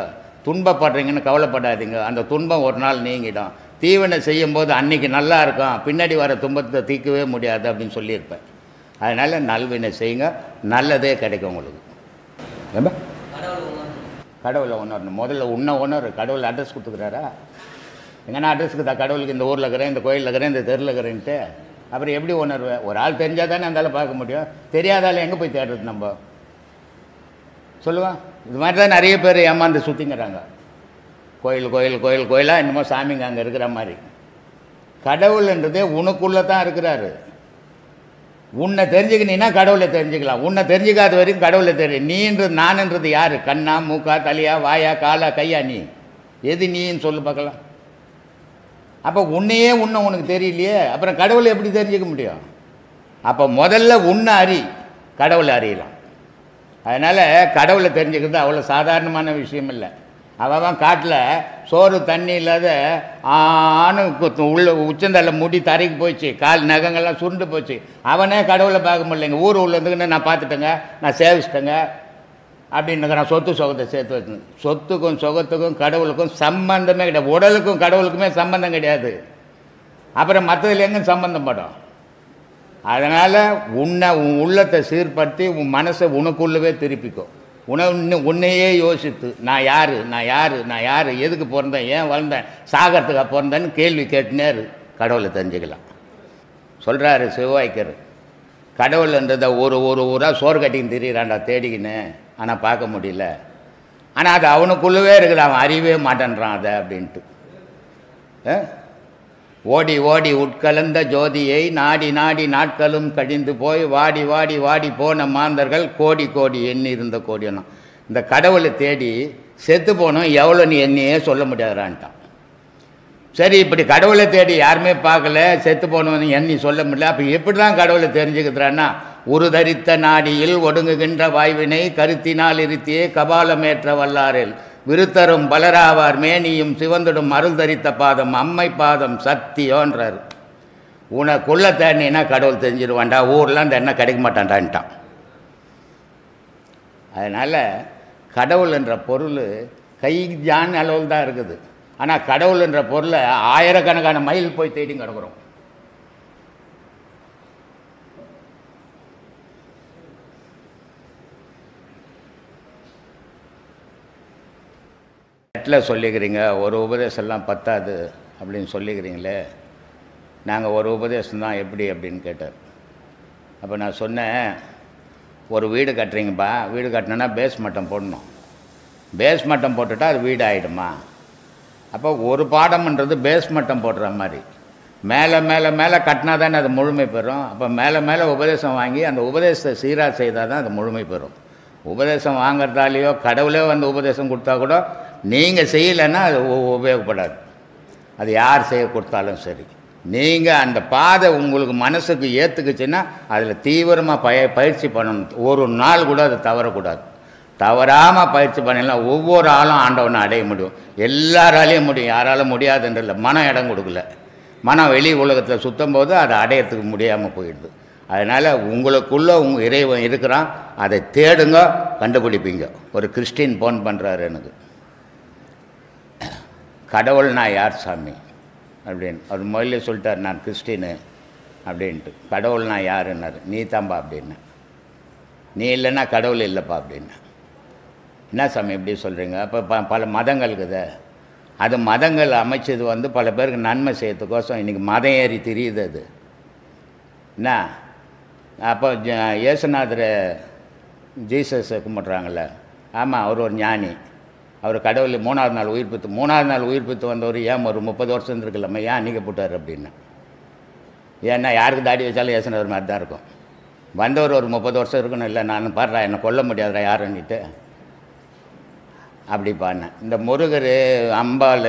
துன்பப்படுறீங்கன்னு கவலைப்படாதீங்க, அந்த துன்பம் ஒரு நாள் நீங்கிடும். தீவினை செய்யும்போது அன்றைக்கி நல்லா இருக்கும், பின்னாடி வர துன்பத்தை தீர்க்கவே முடியாது அப்படின்னு சொல்லியிருப்பேன். அதனால் நல்வினை செய்யுங்க, நல்லதே கிடைக்கும் உங்களுக்கு. ஏன்பா கடவுளை உணரணும். முதல்ல உணரு. கடவுள் அட்ரஸ் கொடுத்துக்கிறாரா? எங்கன்னா அட்ரஸுக்கு தான் கடவுளுக்கு இந்த ஊரில் இருக்கிறேன், இந்த கோயிலில் இருக்கிறேன், இந்த தெருவில் இருக்கிறேன்ட்டு அப்புறம் எப்படி உணர்வேன்? ஒரு ஆள் தெரிஞ்சால் தானே அந்தாலும் பார்க்க முடியும். தெரியாதாலும் எங்கே போய் தேடுறது நம்ம? சொல்லுவான். இது மாதிரி தான் நிறைய பேர் ஏமாந்து சுற்றிங்கிறாங்க. கோயில் கோயில் கோயில் கோயிலாக என்னமோ சாமிங்க அங்கே இருக்கிற மாதிரி. கடவுள்ன்றதே உனக்குள்ளே தான் இருக்கிறாரு. உன்னை தெரிஞ்சுக்கினீன்னா கடவுளை தெரிஞ்சுக்கலாம். உன்னை தெரிஞ்சுக்காத வரைக்கும் கடவுளை தெரியும். நீன்றது நானுன்றது யார்? கண்ணா, மூக்கா, தலையா, வாயா, காலா, கையா? நீ எது நீன்னு சொல்லு பார்க்கலாம். அப்போ உன்னையே உனக்கு தெரியலையே, அப்புறம் கடவுளை எப்படி தெரிஞ்சுக்க முடியும்? அப்போ முதல்ல உன்னை அறி, கடவுளை அறியலாம். அதனால் கடவுளை தெரிஞ்சுக்கிறது அவ்வளோ சாதாரணமான விஷயம் இல்லை. அவன் காட்டில் சோறு தண்ணி இல்லாத ஆணு உள்ள உச்சந்தலை முடி தரைக்கு போயிடுச்சு, கால் நகங்கள்லாம் சுருண்டு போச்சு. அவனே கடவுளை பார்க்க முடியலைங்க. ஊர் உள்ளதுக்குன்னு நான் பார்த்துட்டேங்க, நான் சேவிச்சிட்டேங்க அப்படின்னு நான் சொத்து சுகத்தை சேர்த்து வச்சுங்க. சொத்துக்கும் சுகத்துக்கும் கடவுளுக்கும் சம்பந்தமே கிடையாது. உடலுக்கும் கடவுளுக்குமே சம்பந்தம் கிடையாது. அப்புறம் மற்றதுல எங்கே சம்பந்தம் படும்? அதனால் உன் உள்ளத்தை சீர்படுத்தி உன் மனசை உனக்குள்ளவே திருப்பிக்கும். உன்னையே யோசித்து நான் யார், நான் யார், நான் யார், எதுக்கு பிறந்தேன், ஏன் வளர்ந்தேன், சாகிறதுக்காக பிறந்தேன்னு கேள்வி கேட்டுனேரு கடவுளை தெரிஞ்சுக்கலாம். சொல்கிறாரு சிவவாய்க்கர், கடவுள்ன்றதை ஒரு ஊராக சோறு கட்டின்னு திரியிறான்டா தேடிக்கின்னு, ஆனால் பார்க்க முடியல. ஆனால் அது அவனுக்குள்ளவே இருக்குது, அவன் அறியவே மாட்டேன்றான் அதை அப்படின்ட்டு. ஓடி ஓடி உட்கலந்த ஜோதியை நாடி நாடி நாட்களும் கழிந்து போய் வாடி வாடி வாடி போன மாந்தர்கள் கோடி கோடி எண்ணி இருந்த கோடியனும். இந்த கடவுளை தேடி செத்து போனோம் எவ்வளோ நீ எண்ணியே சொல்ல முடியாதான்ட்டான். சரி, இப்படி கடவுளை தேடி யாருமே பார்க்கல, செத்து போனவன் எண்ணி சொல்ல முடியல. அப்போ எப்படி தான் கடவுளை தெரிஞ்சுக்கிறான்னா, உருதரித்த நாடியில் ஒடுங்குகின்ற வாய்வினை கருத்தினால் இருத்தியே கபாலமேற்ற வல்லாரில் விருத்தரும் பலராவார் மேனியும் சிவந்துடும் அருள் தரித்த பாதம் அம்மை பாதம் சக்தியோன்றார். உனக்குள்ள தேடினா கடவுள் தெரிஞ்சிருவான்டா, ஊர்லாம் இந்த எண்ணெய் கிடைக்க மாட்டான்டான்ட்டான். அதனால் கடவுள் என்ற பொருள் கை ஜான் அளவில் தான் இருக்குது. ஆனால் கடவுள் என்ற பொருளை ஆயிரக்கணக்கான மைல் போய் தேடி கிடக்குறோம். நெட்டில் சொல்லிக்கிறீங்க ஒரு உபதேசம்லாம் பத்தாது அப்படின்னு சொல்லிக்கிறீங்களே, நாங்கள் ஒரு உபதேசம் தான் எப்படி அப்படின்னு கேட்டார். அப்போ நான் சொன்னேன், ஒரு வீடு கட்டுறீங்கப்பா, வீடு கட்டினோன்னா பேஸ் மட்டம் போடணும். பேஸ் மட்டம் போட்டுட்டா அது வீடு ஆகிடுமா? அப்போ ஒரு பாடம்ன்றது பேஸ் மட்டம் போடுற மாதிரி மேலே மேலே மேலே கட்டினா தானே அது முழுமை பெறும். அப்போ மேலே மேலே உபதேசம் வாங்கி அந்த உபதேசத்தை சீராக செய்தால் தான் அது முழுமை பெறும். உபதேசம் வாங்கிறதாலேயோ கடவுளே வந்து உபதேசம் கொடுத்தா கூட நீங்கள் செய்யலைன்னா அது உபயோகப்படாது. அது யார் செய்ய கொடுத்தாலும் சரி, நீங்கள் அந்த பாதை உங்களுக்கு மனசுக்கு ஏற்றுக்குச்சுன்னா அதில் தீவிரமாக பயிற்சி பண்ணணும். ஒரு நாள் கூட அது தவறக்கூடாது. தவறாமல் பயிற்சி பண்ணலாம். ஒவ்வொரு ஆளும் ஆண்டவனை அடைய முடியும். எல்லாராலையும் முடியும், யாராலும் முடியாதுன்றதில்ல. மனம் இடம் கொடுக்கல. மனம் வெளி உலகத்தில் சுற்றும் போது அதை அடையிறதுக்கு முடியாமல் போயிடுது. அதனால் உங்களுக்குள்ளே உங்கள் இறைவன் இருக்கிறான், அதை தேடுங்க, கண்டுபிடிப்பீங்க. ஒரு கிறிஸ்டின் ஃபோன் பண்ணுறாரு எனக்கு, கடவுள் நான் யார் சாமி அப்படின்னு. அவர் முதல்ல சொல்லிட்டார், நான் கிறிஸ்டின்னு அப்படின்ட்டு. கடவுள் நான் யாருன்னாரு. நீ தான்பா அப்படின்னு. நீ இல்லைன்னா கடவுள் இல்லைப்பா அப்படின்னு. என்ன சாமி எப்படி சொல்கிறீங்க? அப்போ பல மதங்கள் இருக்குது. அது மதங்கள் அமைச்சது வந்து பல பேருக்கு நன்மை செய்யறதுக்கோசம் இன்றைக்கி மதம் ஏறி தெரியுது. அது என்ன? அப்போ இயேசுநாதர் ஜீசஸை கும்பிட்றாங்கள, ஆமாம், அவர் ஒரு ஞானி. அவர் கடவுள் 3ஆவது நாள் உயிர்ப்பித்து வந்தவர் ஏன் ஒரு 30 வருஷம் இருந்துருக்கலாமா, ஏன் அன்றைக்கி போட்டார் அப்படின்னு. ஏன்னா யாருக்கு தாடி வச்சாலும் இயேசுநாதர் மாதிரி தான் இருக்கும். வந்தவர் ஒரு 30 வருஷம் இருக்கணும். இல்லை நான் பாடுறா, என்னை கொல்ல முடியாதுடா யாருன்னுட்டு அப்படி பாடினேன். இந்த முருகர், அம்பாள்,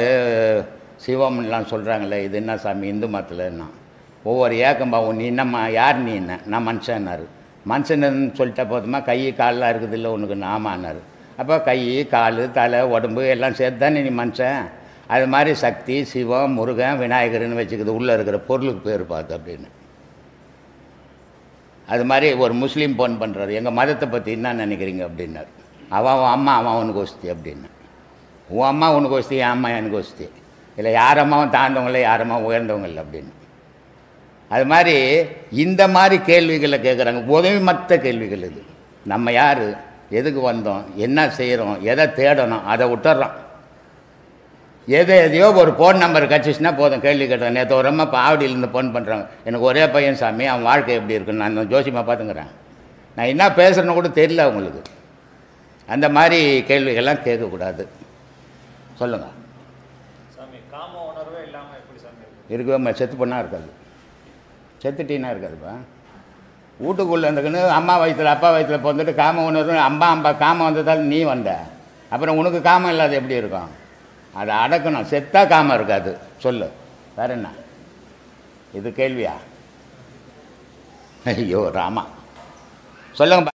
சிவம்லாம் சொல்கிறாங்களே, இது என்ன சாமி இந்து மதத்தில்னா ஒவ்வொரு ஏக்கம்பா, நீ என்னம்மா, யார் நீ? என்ன நான் மனுஷன்னாரு. மனுஷன்னு சொல்லிட்டா போதுமா, கை காலெலாம் இருக்குது இல்லை உனக்கு? ஆமான்னாரு. அப்போ கை கால் தலை உடம்பு எல்லாம் சேர்த்து தானே நீ மனுஷன். அது மாதிரி சக்தி, சிவம், முருகன், விநாயகர்னு வச்சுக்குது உள்ளே இருக்கிற பொருளுக்கு பேர் பார்த்து அப்படின்னு. அது மாதிரி ஒரு முஸ்லீம் ஃபோன் பண்ணுறாரு, எங்கள் மதத்தை பற்றி என்ன நினைக்கிறீங்க அப்படின்னாரு. அவன் அம்மா அவனுக்கு ஒஸ்தி அப்படின்னு. உன் அம்மா உனக்கு ஒஸ்தி, என் அம்மா எனக்கு ஒஸ்தி. இல்லை யார் அம்மாவும் தாழ்ந்தவங்கள, யார் அம்மா உயர்ந்தவங்க இல்லை அப்படின்னு. அது மாதிரி இந்த மாதிரி கேள்விகளை கேட்குறாங்க. உதவி மற்ற கேள்விகள் இது. நம்ம யார், எதுக்கு வந்தோம், என்ன செய்கிறோம், எதை தேடணும், அதை விட்டுறோம். எதையோ ஒரு ஃபோன் நம்பர் கிடச்சிச்சின்னா போதும் கேள்வி கேட்டோம். நேற்று ஒரு அம்மா இப்போ ஆவடியிலேருந்து ஃபோன் பண்ணுறாங்க, எனக்கு ஒரே பையன் சாமி, அவன் வாழ்க்கை எப்படி இருக்குன்னு நான் அந்த ஜோசியமாக பார்த்துங்கிறேன். நான் என்ன பேசுகிறேன்னு கூட தெரியல அவங்களுக்கு. அந்த மாதிரி கேள்விகள்லாம் கேட்கக்கூடாது. சொல்லுங்கள் சாமி. காம உணர்வே இல்லாமல் எப்படி சாமி இருக்கு? இருக்கவே செத்து பண்ணால் இருக்காது, செத்துட்டீன்னா இருக்காதுப்பா. வீட்டுக்குள்ளே இருந்துக்குன்னு அம்மா வயிற்றில் அப்பா வயிற்றில் பிறந்துட்டு காமம் ஒன்று அம்பா காமம் வந்ததால் நீ வந்த, அப்புறம் உனக்கு காமம் இல்லாத எப்படி இருக்கும்? அதை அடக்கணும். செத்தா காமம் இருக்காது. சொல்லு வேற என்ன? இது கேள்வியா? ஐயோ ராமா, சொல்லுங்க.